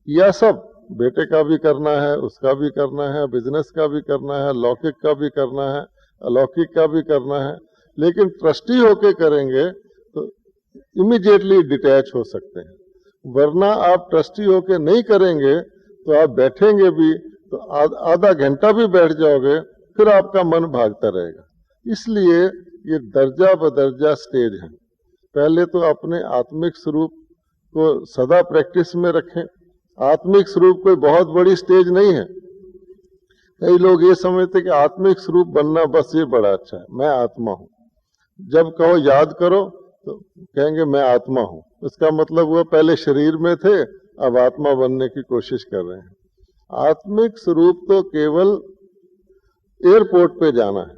या सब बेटे का भी करना है, उसका भी करना है, बिजनेस का भी करना है, लौकिक का भी करना है, अलौकिक का भी करना है, लेकिन ट्रस्टी होके करेंगे तो इमीडिएटली डिटैच हो सकते हैं। वरना आप ट्रस्टी होके नहीं करेंगे तो आप बैठेंगे भी तो आधा घंटा भी बैठ जाओगे, फिर आपका मन भागता रहेगा। इसलिए ये दर्जा बदर्जा स्टेज है। पहले तो अपने आत्मिक स्वरूप को सदा प्रैक्टिस में रखें। आत्मिक स्वरूप कोई बहुत बड़ी स्टेज नहीं है। कई लोग ये समझते कि आत्मिक स्वरूप बनना बस ये बड़ा अच्छा है, मैं आत्मा हूं। जब कहो याद करो तो कहेंगे मैं आत्मा हूं, इसका मतलब वो पहले शरीर में थे, अब आत्मा बनने की कोशिश कर रहे हैं। आत्मिक स्वरूप तो केवल एयरपोर्ट पे जाना है।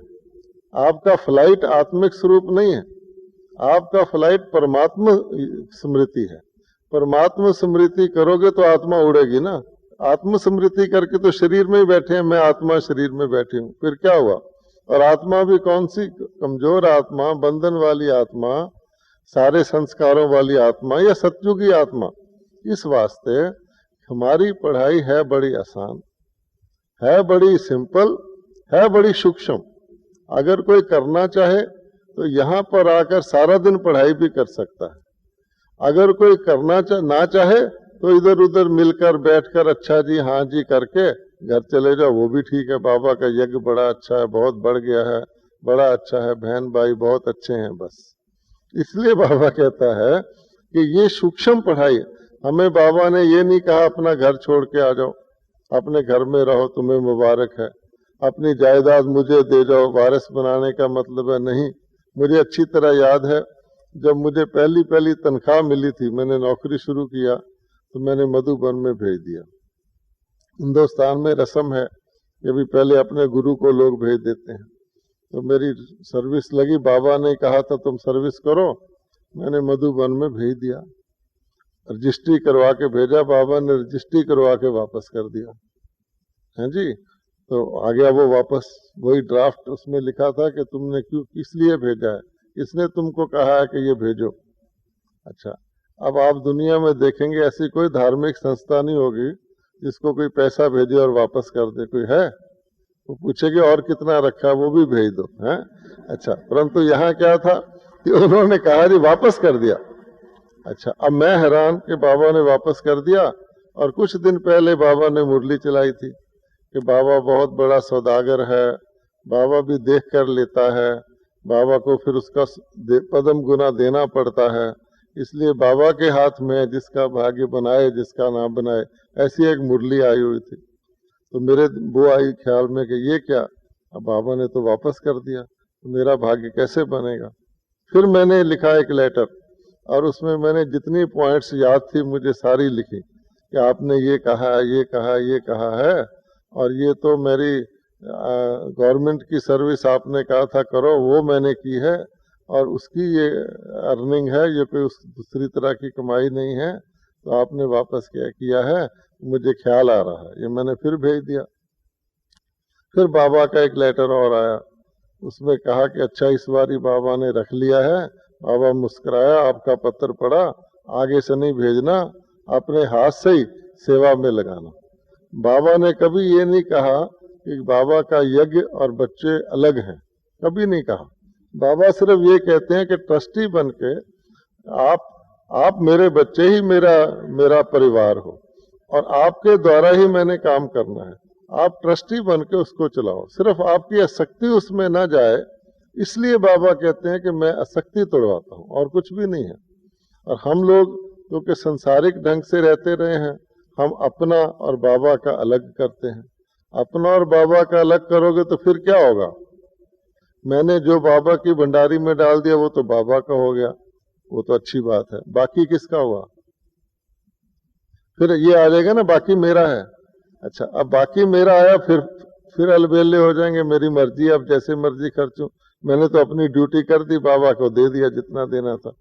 आपका फ्लाइट आत्मिक स्वरूप नहीं है, आपका फ्लाइट परमात्मा स्मृति है। परमात्मा स्मृति करोगे तो आत्मा उड़ेगी ना। आत्म स्मृति करके तो शरीर में ही बैठे हैं, मैं आत्मा शरीर में बैठी हूं, फिर क्या हुआ? और आत्मा भी कौन सी? कमजोर आत्मा, बंधन वाली आत्मा, सारे संस्कारों वाली आत्मा, या सतयुगी आत्मा। इस वास्ते हमारी पढ़ाई है बड़ी आसान, है बड़ी सिंपल, है बड़ी सूक्ष्म। अगर कोई करना चाहे तो यहाँ पर आकर सारा दिन पढ़ाई भी कर सकता है। अगर कोई करना ना चाहे तो इधर उधर मिलकर बैठकर अच्छा जी हाँ जी करके घर चले जाओ, वो भी ठीक है। बाबा का यज्ञ बड़ा अच्छा है, बहुत बढ़ गया है, बड़ा अच्छा है, बहन भाई बहुत अच्छे हैं, बस। इसलिए बाबा कहता है कि ये सूक्ष्म पढ़ाई। हमें बाबा ने ये नहीं कहा अपना घर छोड़ के आ जाओ, अपने घर में रहो, तुम्हें मुबारक है, अपनी जायदाद मुझे दे जाओ, वारिस बनाने का मतलब है, नहीं। मुझे अच्छी तरह याद है, जब मुझे पहली पहली तनख्वाह मिली थी, मैंने नौकरी शुरू किया, तो मैंने मधुबन में भेज दिया। हिंदुस्तान में रस्म है कि भी पहले अपने गुरु को लोग भेज देते हैं। तो मेरी सर्विस लगी, बाबा ने कहा था तुम सर्विस करो, मैंने मधुबन में भेज दिया। रजिस्ट्री करवा के भेजा, बाबा ने रजिस्ट्री करवा के वापस कर दिया है जी। तो आ गया वो वापस, वही ड्राफ्ट, उसमें लिखा था कि तुमने क्यों, किस लिए भेजा है, किसने तुमको कहा है कि ये भेजो। अच्छा, अब आप दुनिया में देखेंगे ऐसी कोई धार्मिक संस्था नहीं होगी जिसको कोई पैसा भेजे और वापस कर दे। कोई है? वो पूछेगी और कितना रखा, वो भी भेज दो, है? अच्छा, परंतु यहाँ क्या था कि उन्होंने कहा जी वापस कर दिया। अच्छा, अब मैं हैरान कि बाबा ने वापस कर दिया। और कुछ दिन पहले बाबा ने मुरली चलाई थी कि बाबा बहुत बड़ा सौदागर है, बाबा भी देख कर लेता है, बाबा को फिर उसका पदम गुना देना पड़ता है, इसलिए बाबा के हाथ में जिसका भाग्य बनाए जिसका नाम बनाए, ऐसी एक मुरली आई हुई थी। तो मेरे वो आई ख्याल में कि ये क्या, अब बाबा ने तो वापस कर दिया, तो मेरा भाग्य कैसे बनेगा। फिर मैंने लिखा एक लेटर, और उसमें मैंने जितनी पॉइंट्स याद थी मुझे सारी लिखी कि आपने ये कहा, ये कहा, ये कहा है, और ये तो मेरी गवर्नमेंट की सर्विस आपने कहा था करो, वो मैंने की है, और उसकी ये अर्निंग है, ये कोई दूसरी तरह की कमाई नहीं है, तो आपने वापस क्या किया है, मुझे ख्याल आ रहा है। ये मैंने फिर भेज दिया। फिर बाबा का एक लेटर और आया, उसमें कहा कि अच्छा इस बारी बाबा ने रख लिया है। बाबा मुस्कुराया, आपका पत्र पढ़ा, आगे से नहीं भेजना, अपने हाथ से ही सेवा में लगाना। बाबा ने कभी ये नहीं कहा कि बाबा का यज्ञ और बच्चे अलग हैं, कभी नहीं कहा। बाबा सिर्फ ये कहते हैं कि ट्रस्टी बन के आप मेरे बच्चे ही मेरा परिवार हो, और आपके द्वारा ही मैंने काम करना है। आप ट्रस्टी बन के उसको चलाओ, सिर्फ आपकी आसक्ति उसमें ना जाए, इसलिए बाबा कहते हैं कि मैं आसक्ति तोड़वाता हूँ, और कुछ भी नहीं है। और हम लोग क्योंकि सांसारिक ढंग से रहते रहे हैं, हम अपना और बाबा का अलग करते हैं। अपना और बाबा का अलग करोगे तो फिर क्या होगा। मैंने जो बाबा की भंडारी में डाल दिया वो तो बाबा का हो गया, वो तो अच्छी बात है, बाकी किसका हुआ। फिर ये आ जाएगा ना बाकी मेरा है। अच्छा, अब बाकी मेरा आया, फिर अलबेले हो जाएंगे, मेरी मर्जी, अब जैसे मर्जी खर्चूं, मैंने तो अपनी ड्यूटी कर दी, बाबा को दे दिया जितना देना था।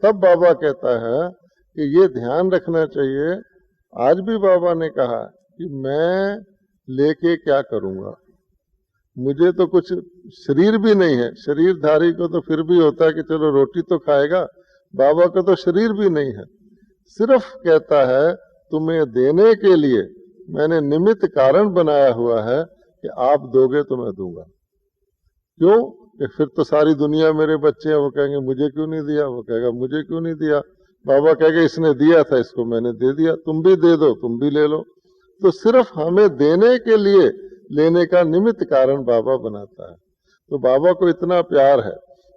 तब बाबा कहता है कि ये ध्यान रखना चाहिए। आज भी बाबा ने कहा कि मैं लेके क्या करूंगा, मुझे तो कुछ शरीर भी नहीं है। शरीरधारी को तो फिर भी होता है कि चलो रोटी तो खाएगा, बाबा को तो शरीर भी नहीं है। सिर्फ कहता है तुम्हें देने के लिए मैंने निमित्त कारण बनाया हुआ है कि आप दोगे तो मैं दूंगा। क्यों? कि फिर तो सारी दुनिया मेरे बच्चे हैं, वो कहेंगे मुझे क्यों नहीं दिया, वो कहेगा मुझे क्यों नहीं दिया। बाबा कहेगा इसने दिया था, इसको मैंने दे दिया, तुम भी दे दो, तुम भी ले लो। तो सिर्फ हमें देने के लिए लेने का निमित्त कारण बाबा बनाता है। तो बाबा को इतना प्यार है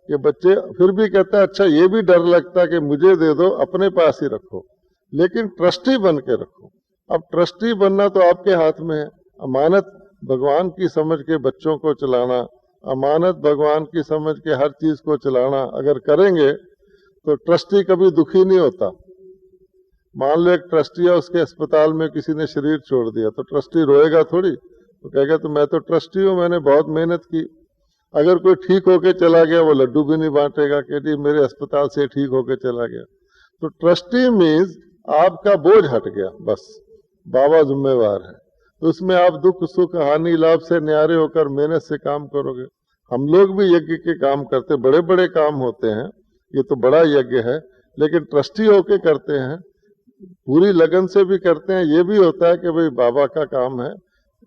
कि बच्चे फिर भी कहता है अच्छा ये भी डर लगता है कि मुझे दे दो, अपने पास ही रखो, लेकिन ट्रस्टी बन के रखो। अब ट्रस्टी बनना तो आपके हाथ में है। अमानत भगवान की समझ के बच्चों को चलाना, अमानत भगवान की समझ के हर चीज को चलाना अगर करेंगे तो ट्रस्टी कभी दुखी नहीं होता। मान लो एक ट्रस्टी है, उसके अस्पताल में किसी ने शरीर छोड़ दिया, तो ट्रस्टी रोएगा थोड़ी, तो कहेगा तो मैं तो ट्रस्टी हूँ, मैंने बहुत मेहनत की। अगर कोई ठीक होके चला गया, वो लड्डू भी नहीं बांटेगा कि जी मेरे अस्पताल से ठीक होके चला गया। तो ट्रस्टी मीन्स आपका बोझ हट गया, बस बाबा जिम्मेवार है। तो उसमें आप दुख सुख हानि लाभ से न्यारे होकर मेहनत से काम करोगे। हम लोग भी यज्ञ के काम करते, बड़े बड़े काम होते हैं, ये तो बड़ा यज्ञ है, लेकिन ट्रस्टी होके करते हैं, पूरी लगन से भी करते हैं। ये भी होता है कि भाई बाबा का काम है,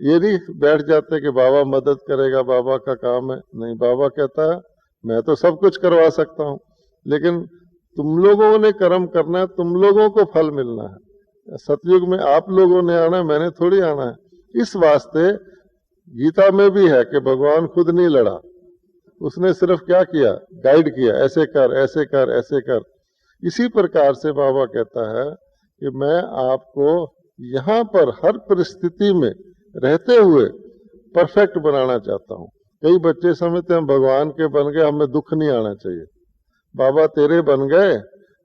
ये नहीं बैठ जाते कि बाबा मदद करेगा, बाबा का काम है। नहीं, बाबा कहता है मैं तो सब कुछ करवा सकता हूँ, लेकिन तुम लोगों ने कर्म करना है, तुम लोगों को फल मिलना है। सतयुग में आप लोगों ने आना है, मैंने थोड़ी आना है। इस वास्ते गीता में भी है कि भगवान खुद नहीं लड़ा, उसने सिर्फ क्या किया, गाइड किया, ऐसे कर ऐसे कर ऐसे कर। इसी प्रकार से बाबा कहता है कि मैं आपको यहाँ पर हर परिस्थिति में रहते हुए परफेक्ट बनाना चाहता हूँ। कई बच्चे समझते हैं भगवान के बन गए हमें दुख नहीं आना चाहिए। बाबा तेरे बन गए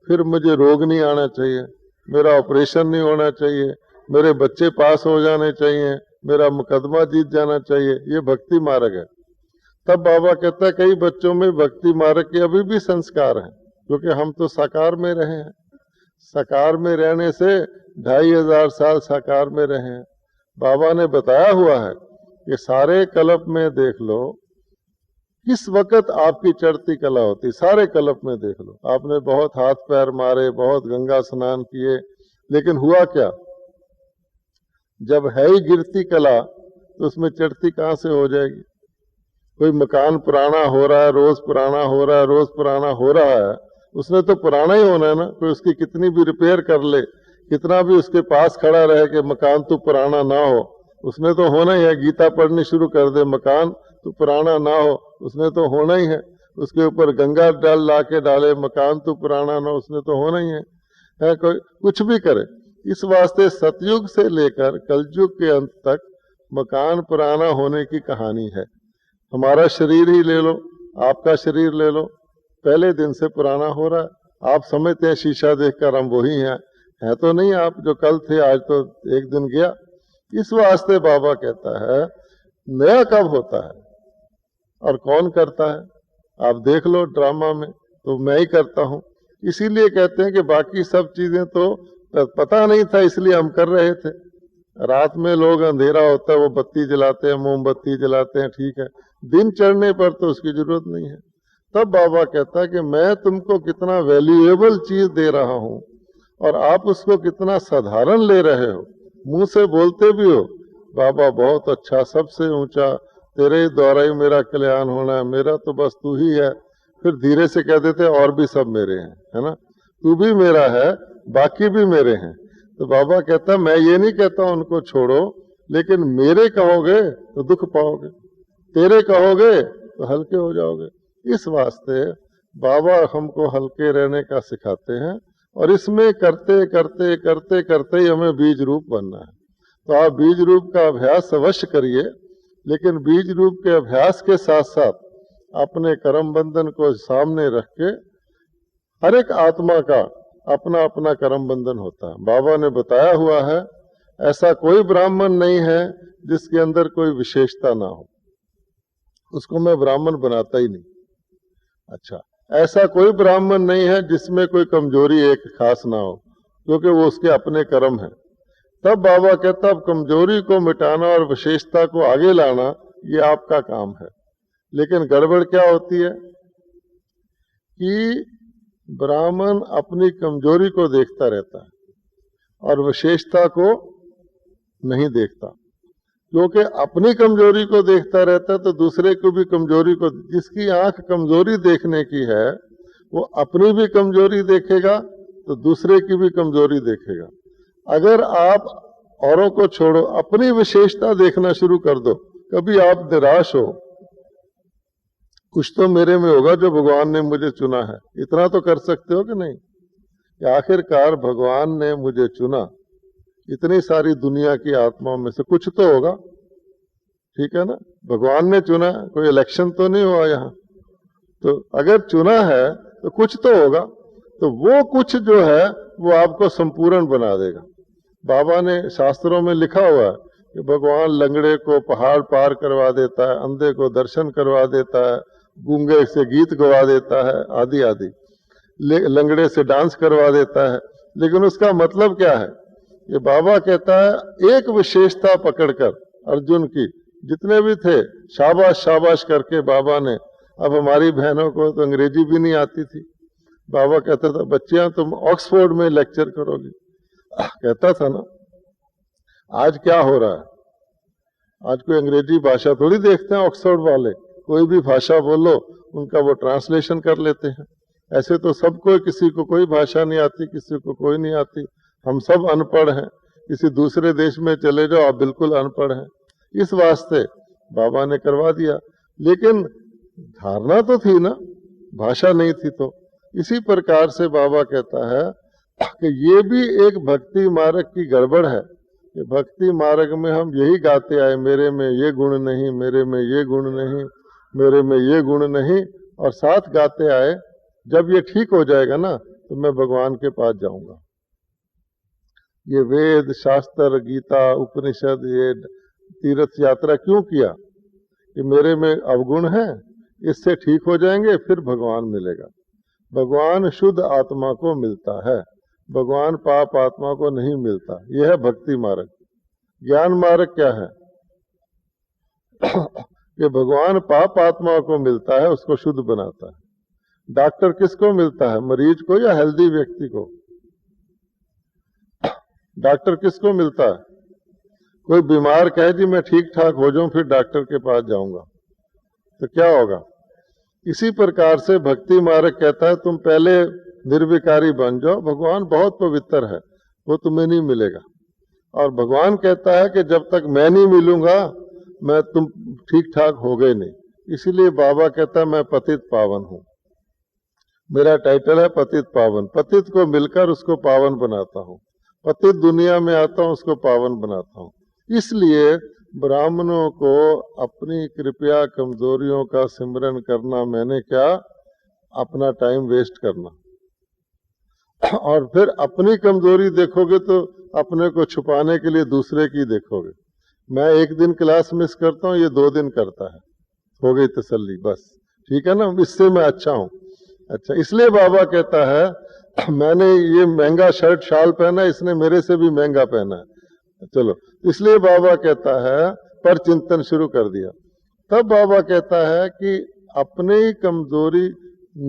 फिर मुझे रोग नहीं आना चाहिए, मेरा ऑपरेशन नहीं होना चाहिए, मेरे बच्चे पास हो जाने चाहिए, मेरा मुकदमा जीत जाना चाहिए। ये भक्ति मार्ग है। तब बाबा कहता है कई बच्चों में भक्ति मार्ग के अभी भी संस्कार हैं, क्योंकि हम तो साकार में रहे हैं। साकार में रहने से 2500 साल साकार में रहे हैं। बाबा ने बताया हुआ है कि सारे कल्प में देख लो किस वक्त आपकी चढ़ती कला होती, सारे कल्प में देख लो। आपने बहुत हाथ पैर मारे, बहुत गंगा स्नान किए, लेकिन हुआ क्या? जब है ही गिरती कला तो उसमें चढ़ती कहाँ से हो जाएगी? कोई मकान पुराना हो रहा है, रोज पुराना हो रहा है, रोज पुराना हो रहा है, उसने तो पुराना ही होना है ना। कोई उसकी कितनी भी रिपेयर कर ले, कितना भी उसके पास खड़ा रहे कि मकान तो पुराना ना हो, उसने तो होना ही है। गीता पढ़नी शुरू कर दे, मकान तो पुराना ना हो, उसने तो होना ही है। उसके ऊपर गंगा डाल ला के डाले, मकान तो पुराना ना हो, उसने तो होना ही है। कोई कुछ भी करे। इस वास्ते सतयुग से लेकर कलयुग के अंत तक मकान पुराना होने की कहानी है। हमारा शरीर ही ले लो, आपका शरीर ले लो, पहले दिन से पुराना हो रहा है। आप समझते हैं शीशा देखकर हम वही हैं, है तो नहीं। आप जो कल थे आज तो एक दिन गया। इस वास्ते बाबा कहता है नया कब होता है और कौन करता है? आप देख लो ड्रामा में, तो मैं ही करता हूँ। इसीलिए कहते हैं कि बाकी सब चीजें तो पता नहीं था इसलिए हम कर रहे थे। रात में लोग अंधेरा होता है वो बत्ती जलाते हैं, मोमबत्ती जलाते हैं, ठीक है। दिन चढ़ने पर तो उसकी जरूरत नहीं है। तब बाबा कहता है कि मैं तुमको कितना वैल्यूएबल चीज दे रहा हूँ और आप उसको कितना साधारण ले रहे हो। मुंह से बोलते भी हो बाबा बहुत अच्छा, सबसे ऊंचा, तेरे द्वारा ही मेरा कल्याण होना है, मेरा तो बस तू ही है। फिर धीरे से कह देते और भी सब मेरे हैं, है ना, तू भी मेरा है, बाकी भी मेरे हैं। तो बाबा कहता मैं ये नहीं कहता उनको छोड़ो, लेकिन मेरे कहोगे तो दुख पाओगे, तेरे कहोगे तो हल्के हो जाओगे। इस वास्ते बाबा हमको हल्के रहने का सिखाते हैं और इसमें करते करते करते करते ही हमें बीज रूप बनना है। तो आप बीज रूप का अभ्यास अवश्य करिए, लेकिन बीज रूप के अभ्यास के साथ साथ अपने कर्म बंधन को सामने रख के, हर एक आत्मा का अपना अपना कर्म बंधन होता है। बाबा ने बताया हुआ है ऐसा कोई ब्राह्मण नहीं है जिसके अंदर कोई विशेषता ना हो, उसको मैं ब्राह्मण बनाता ही नहीं। अच्छा, ऐसा कोई ब्राह्मण नहीं है जिसमें कोई कमजोरी एक खास ना हो, क्योंकि वो उसके अपने कर्म है। तब बाबा कहता अब कमजोरी को मिटाना और विशेषता को आगे लाना ये आपका काम है। लेकिन गड़बड़ क्या होती है कि ब्राह्मण अपनी कमजोरी को देखता रहता है और विशेषता को नहीं देखता। क्योंकि अपनी कमजोरी को देखता रहता है तो दूसरे को भी कमजोरी को, जिसकी आंख कमजोरी देखने की है वो अपनी भी कमजोरी देखेगा तो दूसरे की भी कमजोरी देखेगा। अगर आप औरों को छोड़ो, अपनी विशेषता देखना शुरू कर दो, कभी आप निराश हो, कुछ तो मेरे में होगा जो भगवान ने मुझे चुना है। इतना तो कर सकते हो कि नहीं कि आखिरकार भगवान ने मुझे चुना, इतनी सारी दुनिया की आत्माओं में से कुछ तो होगा, ठीक है ना। भगवान ने चुना, कोई इलेक्शन तो नहीं हुआ यहाँ, तो अगर चुना है तो कुछ तो होगा। तो वो कुछ जो है वो आपको संपूर्ण बना देगा। बाबा ने शास्त्रों में लिखा हुआ है कि भगवान लंगड़े को पहाड़ पार करवा देता है, अंधे को दर्शन करवा देता है, गूंगे से गीत गवा देता है, आदि आदि, लंगड़े से डांस करवा देता है। लेकिन उसका मतलब क्या है? ये बाबा कहता है एक विशेषता पकड़कर अर्जुन की, जितने भी थे शाबाश शाबाश करके बाबा ने, अब हमारी बहनों को तो अंग्रेजी भी नहीं आती थी, बाबा कहता था बच्चियां तुम ऑक्सफोर्ड में लेक्चर करोगी, कहता था ना। आज क्या हो रहा है, आज कोई अंग्रेजी भाषा थोड़ी देखते हैं ऑक्सफोर्ड वाले, कोई भी भाषा बोलो उनका वो ट्रांसलेशन कर लेते हैं। ऐसे तो सबको, किसी को कोई भाषा नहीं आती, किसी को कोई नहीं आती, हम सब अनपढ़ हैं। किसी दूसरे देश में चले जाओ आप बिल्कुल अनपढ़ हैं। इस वास्ते बाबा ने करवा दिया। लेकिन धारणा तो थी ना, भाषा नहीं थी। तो इसी प्रकार से बाबा कहता है कि ये भी एक भक्ति मार्ग की गड़बड़ है कि भक्ति मार्ग में हम यही गाते आए, मेरे में ये गुण नहीं, मेरे में ये गुण नहीं, मेरे में ये गुण नहीं, और साथ गाते आए जब ये ठीक हो जाएगा ना तो मैं भगवान के पास जाऊंगा। ये वेद शास्त्र गीता उपनिषद ये तीर्थ यात्रा क्यों किया कि मेरे में अवगुण है, इससे ठीक हो जाएंगे फिर भगवान मिलेगा। भगवान शुद्ध आत्मा को मिलता है, भगवान पाप आत्मा को नहीं मिलता। यह है भक्ति मार्ग। ज्ञान मार्ग क्या है कि भगवान पाप आत्मा को मिलता है, उसको शुद्ध बनाता है। डॉक्टर किसको मिलता है, मरीज को या हेल्दी व्यक्ति को? डॉक्टर किसको मिलता है? कोई बीमार कहे जी मैं ठीक ठाक हो जाऊं फिर डॉक्टर के पास जाऊंगा, तो क्या होगा? इसी प्रकार से भक्ति मार्ग कहता है तुम पहले निर्विकारी बन जाओ, भगवान बहुत पवित्र है, वो तुम्हें नहीं मिलेगा। और भगवान कहता है कि जब तक मैं नहीं मिलूंगा मैं तुम ठीक ठाक हो गए नहीं। इसीलिए बाबा कहता है मैं पतित पावन हूं, मेरा टाइटल है पतित पावन। पतित को मिलकर उसको पावन बनाता हूं, पतित दुनिया में आता हूं उसको पावन बनाता हूं। इसलिए ब्राह्मणों को अपनी कृपया कमजोरियों का सिमरन करना, मैंने क्या अपना टाइम वेस्ट करना। और फिर अपनी कमजोरी देखोगे तो अपने को छुपाने के लिए दूसरे की देखोगे। मैं एक दिन क्लास मिस करता हूँ, ये 2 दिन करता है, हो गई तसल्ली, बस ठीक है ना, इससे मैं अच्छा हूँ। अच्छा, इसलिए बाबा कहता है मैंने ये महंगा शर्ट शाल पहना, इसने मेरे से भी महंगा पहना है, चलो। इसलिए बाबा कहता है पर चिंतन शुरू कर दिया। तब बाबा कहता है कि अपने ही कमजोरी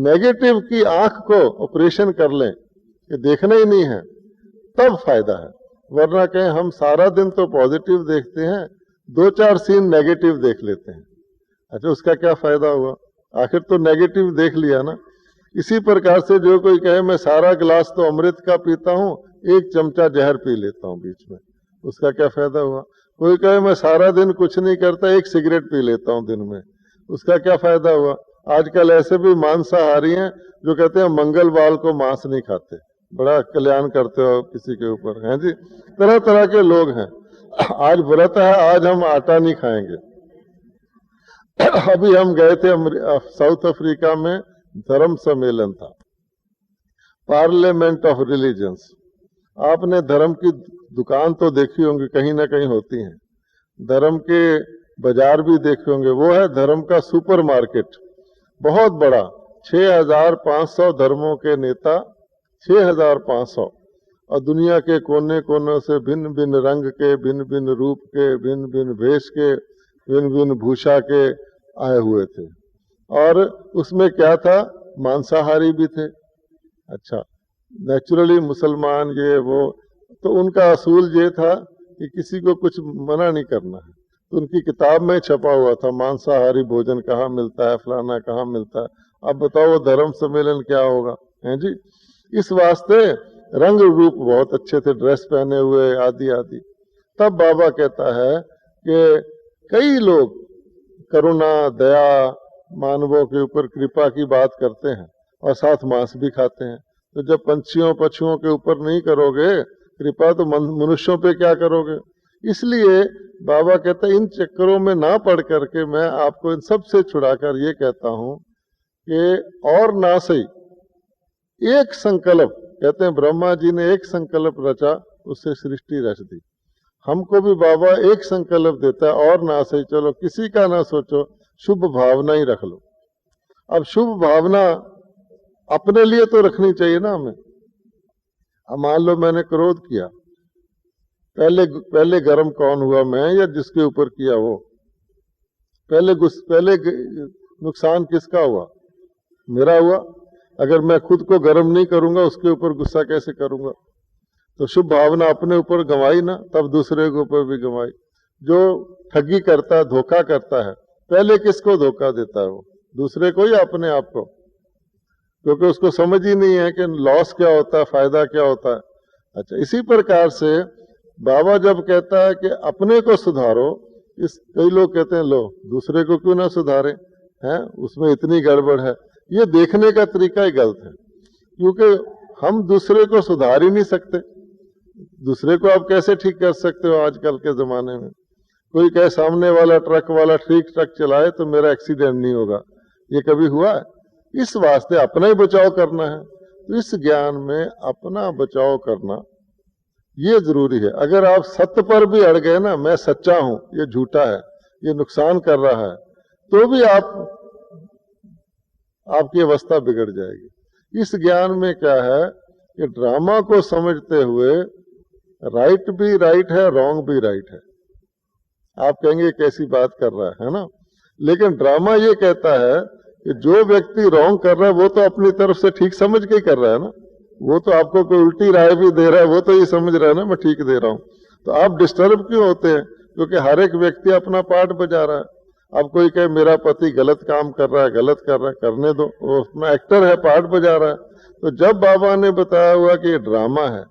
नेगेटिव की आंख को ऑपरेशन कर लें, कि देखना ही नहीं है, तब फायदा है। वरना कहें हम सारा दिन तो पॉजिटिव देखते हैं, 2-4 सीन नेगेटिव देख लेते हैं, अच्छा उसका क्या फायदा हुआ? आखिर तो नेगेटिव देख लिया ना। इसी प्रकार से जो कोई कहे मैं सारा गिलास तो अमृत का पीता हूँ, 1 चमचा जहर पी लेता हूँ बीच में, उसका क्या फायदा हुआ? कोई कहे मैं सारा दिन कुछ नहीं करता, 1 सिगरेट पी लेता हूँ दिन में, उसका क्या फायदा हुआ? आजकल ऐसे भी मांसाहारी हैं जो कहते हैं मंगलवार को मांस नहीं खाते, बड़ा कल्याण करते हो किसी के ऊपर, हैं जी। तरह तरह के लोग हैं। आज व्रत है, आज हम आटा नहीं खाएंगे। अभी हम गए थे साउथ अफ्रीका में, धर्म सम्मेलन था, पार्लियामेंट ऑफ रिलीजन्स। आपने धर्म की दुकान तो देखी होंगी, कहीं ना कहीं होती हैं, धर्म के बाजार भी देखे होंगे। वो है धर्म का सुपर मार्केट, बहुत बड़ा, 6500 धर्मों के नेता, 6500, और दुनिया के कोने कोने से भिन्न भिन्न रंग के, भिन्न भिन्न रूप के, भिन्न भिन्न भेष के, भिन्न भिन्न भूषा के आए हुए थे। और उसमें क्या था, मांसाहारी भी थे। अच्छा, नेचुरली मुसलमान ये वो, तो उनका असूल ये था कि किसी को कुछ मना नहीं करना है। तो उनकी किताब में छपा हुआ था मांसाहारी भोजन कहाँ मिलता है, फलाना कहाँ मिलता है। अब बताओ वो धर्म सम्मेलन क्या होगा, हैं जी। इस वास्ते रंग रूप बहुत अच्छे थे, ड्रेस पहने हुए आदि आदि। तब बाबा कहता है कि कई लोग करुणा दया मानवों के ऊपर कृपा की बात करते हैं और साथ मांस भी खाते हैं। तो जब पंछियों पशुओं के ऊपर नहीं करोगे कृपा, तो मनुष्यों पे क्या करोगे? इसलिए बाबा कहते हैं इन चक्करों में ना पड़ करके मैं आपको इन सब से छुड़ाकर ये कहता हूं कि और ना सही एक संकल्प, कहते हैं ब्रह्मा जी ने एक संकल्प रचा, उससे सृष्टि रच दी। हमको भी बाबा एक संकल्प देता है, और ना सही चलो किसी का ना सोचो, शुभ भावना ही रख लो। अब शुभ भावना अपने लिए तो रखनी चाहिए ना हमें। अब मान लो मैंने क्रोध किया, पहले गर्म कौन हुआ, मैं या जिसके ऊपर किया वो? पहले नुकसान किसका हुआ? मेरा हुआ। अगर मैं खुद को गर्म नहीं करूंगा उसके ऊपर गुस्सा कैसे करूंगा? तो शुभ भावना अपने ऊपर गंवाई ना, तब दूसरे के ऊपर भी गंवाई। जो ठगी करता है, धोखा करता है, पहले किसको धोखा देता है वो? दूसरे को या अपने आप को? क्योंकि उसको समझ ही नहीं है कि लॉस क्या होता है, फायदा क्या होता है। अच्छा, इसी प्रकार से बाबा जब कहता है कि अपने को सुधारो, कई लोग कहते हैं लो दूसरे को क्यों ना सुधारे, हैं, उसमें इतनी गड़बड़ है। ये देखने का तरीका ही गलत है, क्योंकि हम दूसरे को सुधार ही नहीं सकते। दूसरे को आप कैसे ठीक कर सकते हो आजकल के जमाने में? कोई कहे सामने वाला ट्रक वाला ठीक ट्रक चलाए तो मेरा एक्सीडेंट नहीं होगा, ये कभी हुआ है? इस वास्ते अपना ही बचाव करना है। तो इस ज्ञान में अपना बचाव करना ये जरूरी है। अगर आप सत्य पर भी अड़ गए ना, मैं सच्चा हूं, ये झूठा है, ये नुकसान कर रहा है, तो भी आपकी अवस्था बिगड़ जाएगी। इस ज्ञान में क्या है कि ड्रामा को समझते हुए राइट भी राइट है, रॉन्ग भी राइट है। आप कहेंगे कैसी बात कर रहा है ना? लेकिन ड्रामा ये कहता है कि जो व्यक्ति रॉन्ग कर रहा है वो तो अपनी तरफ से ठीक समझ के ही कर रहा है ना, वो तो आपको कोई उल्टी राय भी दे रहा है, वो तो ये समझ रहा है ना मैं ठीक दे रहा हूं। तो आप डिस्टर्ब क्यों होते हैं? क्योंकि हर एक व्यक्ति अपना पार्ट बजा रहा है। अब कोई कहे मेरा पति गलत काम कर रहा है, गलत कर रहा है, करने दो, वो अपना एक्टर है, पार्ट बजा रहा है। तो जब बाबा ने बताया हुआ कि ये ड्रामा है,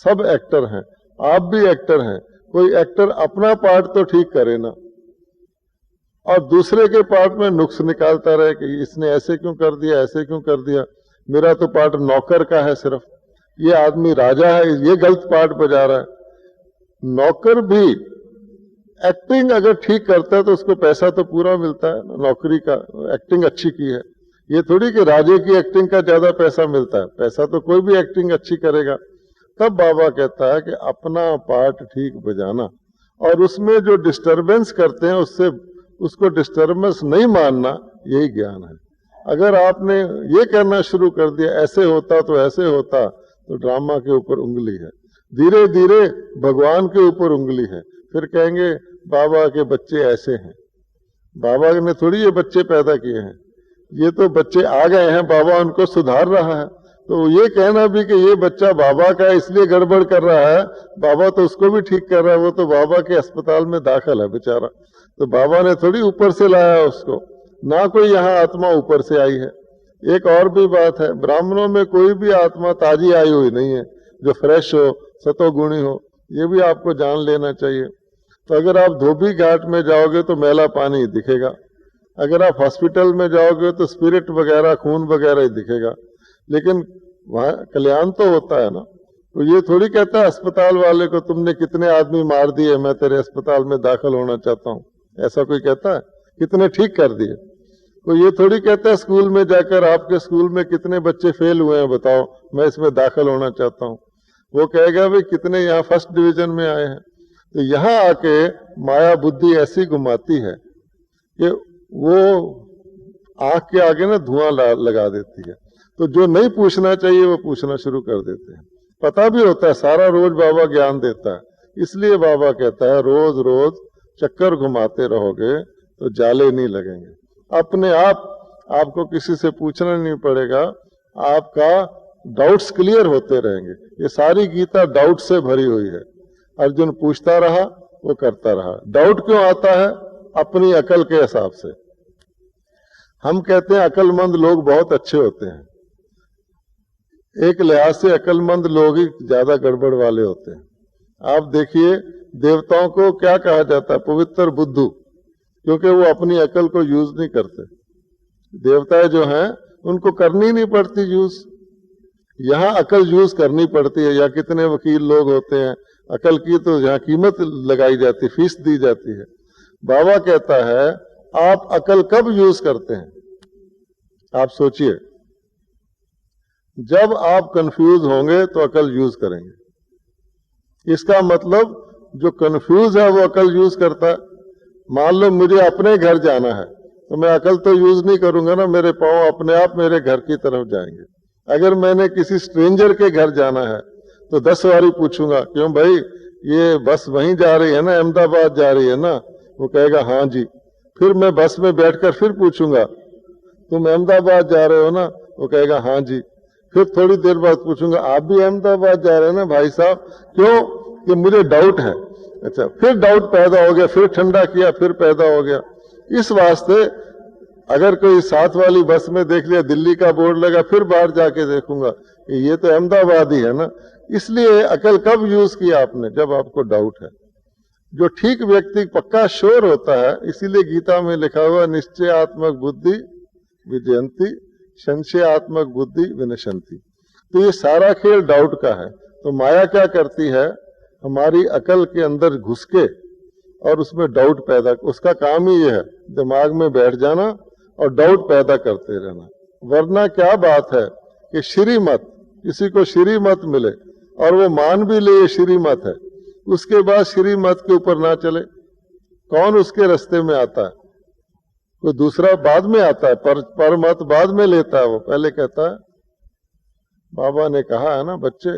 सब एक्टर हैं, आप भी एक्टर हैं, कोई एक्टर अपना पार्ट तो ठीक करे ना, और दूसरे के पार्ट में नुक्स निकालता रहे कि इसने ऐसे क्यों कर दिया, ऐसे क्यों कर दिया, मेरा तो पार्ट नौकर का है सिर्फ, ये आदमी राजा है, ये गलत पार्ट बजा रहा है। नौकर भी एक्टिंग अगर ठीक करता है तो उसको पैसा तो पूरा मिलता है, नौकरी का, एक्टिंग अच्छी की है। ये थोड़ी कि राजे की एक्टिंग का ज्यादा पैसा मिलता है, पैसा तो कोई भी एक्टिंग अच्छी करेगा। तब बाबा कहता है कि अपना पार्ट ठीक बजाना, और उसमें जो डिस्टरबेंस करते हैं उससे उसको डिस्टरबेंस नहीं मानना, यही ज्ञान है। अगर आपने ये करना शुरू कर दिया ऐसे होता तो ऐसे होता, तो ड्रामा के ऊपर उंगली है, धीरे धीरे भगवान के ऊपर उंगली है। फिर कहेंगे बाबा के बच्चे ऐसे हैं, बाबा ने थोड़ी ये बच्चे पैदा किए हैं, ये तो बच्चे आ गए हैं, बाबा उनको सुधार रहा है। तो ये कहना भी कि ये बच्चा बाबा का है इसलिए गड़बड़ कर रहा है, बाबा तो उसको भी ठीक कर रहा है, वो तो बाबा के अस्पताल में दाखिल है बेचारा, तो बाबा ने थोड़ी ऊपर से लाया उसको, ना कोई यहाँ आत्मा ऊपर से आई है। एक और भी बात है, ब्राह्मणों में कोई भी आत्मा ताजी आई हुई नहीं है जो फ्रेश हो, सतोगुणी हो, ये भी आपको जान लेना चाहिए। तो अगर आप धोबी घाट में जाओगे तो मैला पानी ही दिखेगा, अगर आप हॉस्पिटल में जाओगे तो स्पिरिट वगैरह खून वगैरह ही दिखेगा, लेकिन वहां कल्याण तो होता है ना। तो ये थोड़ी कहता है अस्पताल वाले को तुमने कितने आदमी मार दिए, मैं तेरे अस्पताल में दाखिल होना चाहता हूँ, ऐसा कोई कहता है? कितने ठीक कर दिए। तो ये थोड़ी कहता है स्कूल में जाकर आपके स्कूल में कितने बच्चे फेल हुए हैं बताओ, मैं इसमें दाखिल होना चाहता हूँ। वो कहेगा भाई कितने यहाँ फर्स्ट डिवीजन में आए हैं। तो यहाँ आके माया बुद्धि ऐसी घुमाती है कि वो आंख के आगे ना धुआं लगा देती है। तो जो नहीं पूछना चाहिए वो पूछना शुरू कर देते हैं। पता भी होता है सारा रोज बाबा ज्ञान देता है, इसलिए बाबा कहता है रोज रोज चक्कर घुमाते रहोगे तो जाले नहीं लगेंगे। अपने आप आपको किसी से पूछना नहीं पड़ेगा, आपका डाउट्स क्लियर होते रहेंगे। ये सारी गीता डाउट से भरी हुई है। अर्जुन पूछता रहा, वो करता रहा। डाउट क्यों आता है? अपनी अकल के हिसाब से। हम कहते हैं अकलमंद लोग बहुत अच्छे होते हैं, एक लिहाज से अकलमंद लोग ही ज्यादा गड़बड़ वाले होते हैं। आप देखिए देवताओं को क्या कहा जाता है? पवित्र बुद्धू, क्योंकि वो अपनी अकल को यूज नहीं करते। देवताएं जो हैं उनको करनी नहीं पड़ती यूज, यहाँ अकल यूज करनी पड़ती है। या कितने वकील लोग होते हैं, अकल की तो यहाँ कीमत लगाई जाती, फीस दी जाती है। बाबा कहता है आप अकल कब यूज करते हैं? आप सोचिए, जब आप कंफ्यूज होंगे तो अकल यूज करेंगे। इसका मतलब जो कंफ्यूज है वो अकल यूज करता है। मान लो मुझे अपने घर जाना है तो मैं अकल तो यूज नहीं करूंगा ना, मेरे पांव अपने आप मेरे घर की तरफ जाएंगे। अगर मैंने किसी स्ट्रेंजर के घर जाना है तो 10 बारी पूछूंगा, क्यों भाई ये बस वहीं जा रही है ना, अहमदाबाद जा रही है ना? वो कहेगा हाँ जी। फिर मैं बस में बैठकर फिर पूछूंगा तुम अहमदाबाद जा रहे हो ना? वो कहेगा हाँ जी। फिर थोड़ी देर बाद पूछूंगा आप भी अहमदाबाद जा रहे हैं ना भाई साहब? क्यों? कि मुझे डाउट है। अच्छा, फिर डाउट पैदा हो गया, फिर ठंडा किया, फिर पैदा हो गया। इस वास्ते अगर कोई साथ वाली बस में देख लिया दिल्ली का बोर्ड लगा, फिर बाहर जाके देखूंगा कि ये तो अहमदाबाद ही है ना। इसलिए अकल कब यूज किया आपने? जब आपको डाउट है। जो ठीक व्यक्ति पक्का श्योर होता है, इसीलिए गीता में लिखा हुआ निश्चयात्मक बुद्धि विजयंती, संशयात्मक बुद्धि विनशंती। तो ये सारा खेल डाउट का है। तो माया क्या करती है, हमारी अकल के अंदर घुस के और उसमें डाउट पैदा, उसका काम ही ये है दिमाग में बैठ जाना और डाउट पैदा करते रहना। वरना क्या बात है कि श्रीमत, किसी को श्रीमत मिले और वो मान भी ले ये श्रीमत है, उसके बाद श्रीमत के ऊपर ना चले, कौन उसके रास्ते में आता है? कोई दूसरा बाद में आता है, पर मत बाद में लेता है। वो पहले कहता है, बाबा ने कहा है ना, बच्चे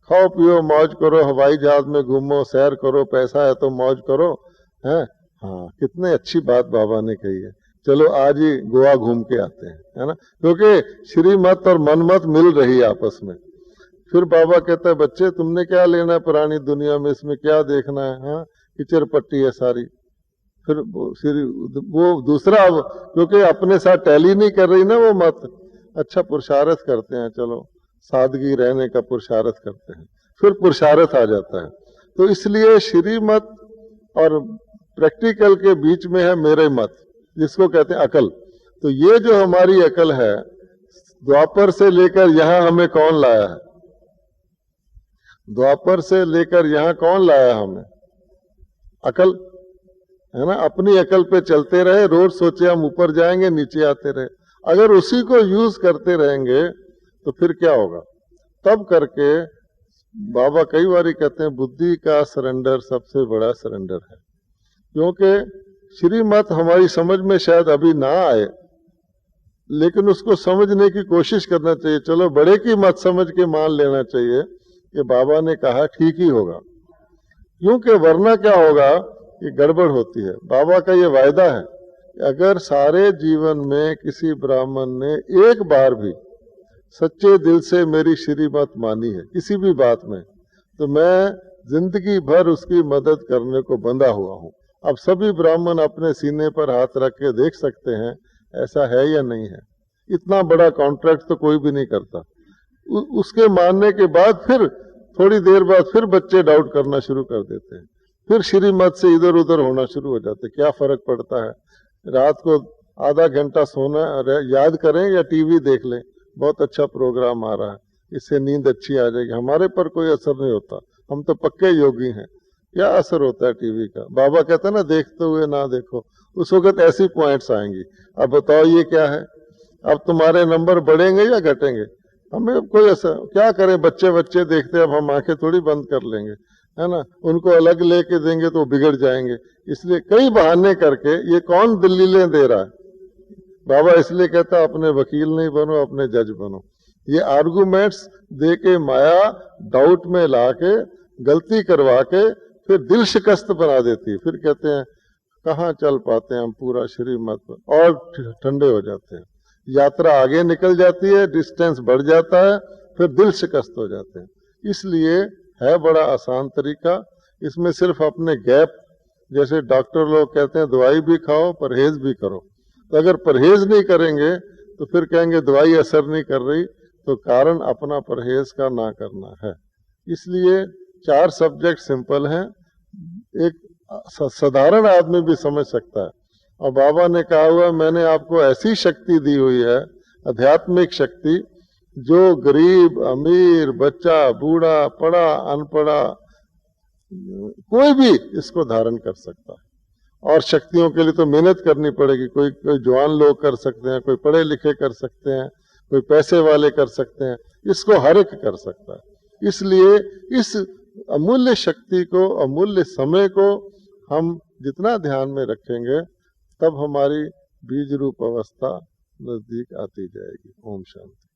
खाओ पियो मौज करो, हवाई जहाज में घूमो, सैर करो, पैसा है तो मौज करो, हैं? हाँ, कितने अच्छी बात बाबा ने कही है। चलो आज ही गोवा घूम के आते हैं, है ना, क्योंकि श्रीमत और मनमत मिल रही है आपस में। फिर बाबा कहता है, बच्चे तुमने क्या लेना है पुरानी दुनिया में, इसमें क्या देखना है? हाँ, कीचड़ पट्टी है सारी। फिर वो दूसरा, क्योंकि अपने साथ टैली नहीं कर रही ना वो मत, अच्छा पुरुषार्थ करते हैं, चलो सादगी रहने का पुरुषार्थ करते हैं, फिर पुरुषार्थ आ जाता है। तो इसलिए श्रीमत और प्रैक्टिकल के बीच में है मेरे मत, जिसको कहते हैं अकल। तो ये जो हमारी अकल है, द्वापर से लेकर यहां हमें कौन लाया है? द्वापर से लेकर यहां कौन लाया हमें? अकल, है ना। अपनी अकल पे चलते रहे, रोज सोचे हम ऊपर जाएंगे, नीचे आते रहे। अगर उसी को यूज करते रहेंगे तो फिर क्या होगा? तब करके बाबा कई बार कहते हैं, बुद्धि का सरेंडर सबसे बड़ा सरेंडर है। क्योंकि श्रीमत हमारी समझ में शायद अभी ना आए, लेकिन उसको समझने की कोशिश करना चाहिए। चलो बड़े की मत समझ के मान लेना चाहिए कि बाबा ने कहा ठीक ही होगा, क्योंकि वरना क्या होगा कि गड़बड़ होती है। बाबा का ये वायदा है कि अगर सारे जीवन में किसी ब्राह्मण ने एक बार भी सच्चे दिल से मेरी श्रीमत मानी है किसी भी बात में, तो मैं जिंदगी भर उसकी मदद करने को बंधा हुआ हूं। अब सभी ब्राह्मण अपने सीने पर हाथ रख के देख सकते हैं ऐसा है या नहीं है। इतना बड़ा कॉन्ट्रैक्ट तो कोई भी नहीं करता। उसके मानने के बाद फिर थोड़ी देर बाद फिर बच्चे डाउट करना शुरू कर देते हैं, फिर श्रीमत से इधर उधर होना शुरू हो जाते। क्या फर्क पड़ता है, रात को आधा घंटा सोना याद करें या टीवी देख लें, बहुत अच्छा प्रोग्राम आ रहा है, इससे नींद अच्छी आ जाएगी। हमारे पर कोई असर नहीं होता, हम तो पक्के योगी हैं। क्या असर होता है टीवी का? बाबा कहता है ना, देखते हुए ना देखो। उस वक्त ऐसी पॉइंट्स आएंगी। अब बताओ ये क्या है? अब तुम्हारे नंबर बढ़ेंगे या घटेंगे? हमें कोई असर, क्या करें, बच्चे बच्चे देखते हैं, अब हम आंखें थोड़ी बंद कर लेंगे, है ना। उनको अलग लेके देंगे तो बिगड़ जाएंगे। इसलिए कई बहाने करके, ये कौन दलीलें दे रहा है? बाबा इसलिए कहता है अपने वकील नहीं बनो, अपने जज बनो। ये आर्गुमेंट्स दे के माया डाउट में ला के गलती करवा के फिर दिल शिकस्त बना देती है। फिर कहते हैं कहाँ चल पाते हैं हम पूरा श्रीमत पर, और ठंडे हो जाते हैं। यात्रा आगे निकल जाती है, डिस्टेंस बढ़ जाता है, फिर दिल शिकस्त हो जाते हैं। इसलिए है बड़ा आसान तरीका। इसमें सिर्फ अपने गैप, जैसे डॉक्टर लोग कहते हैं दवाई भी खाओ परहेज भी करो, तो अगर परहेज नहीं करेंगे तो फिर कहेंगे दवाई असर नहीं कर रही, तो कारण अपना परहेज का ना करना है। इसलिए 4 सब्जेक्ट सिंपल हैं, एक साधारण आदमी भी समझ सकता है। और बाबा ने कहा हुआ, मैंने आपको ऐसी शक्ति दी हुई है, आध्यात्मिक शक्ति, जो गरीब अमीर बच्चा बूढ़ा पढ़ा अनपढ़ा कोई भी इसको धारण कर सकता है। और शक्तियों के लिए तो मेहनत करनी पड़ेगी। कोई जवान लोग कर सकते हैं, कोई पढ़े लिखे कर सकते हैं, कोई पैसे वाले कर सकते हैं, इसको हर एक कर सकता है। इसलिए इस अमूल्य शक्ति को, अमूल्य समय को हम जितना ध्यान में रखेंगे, तब हमारी बीज रूप अवस्था नजदीक आती जाएगी। ओम शांति।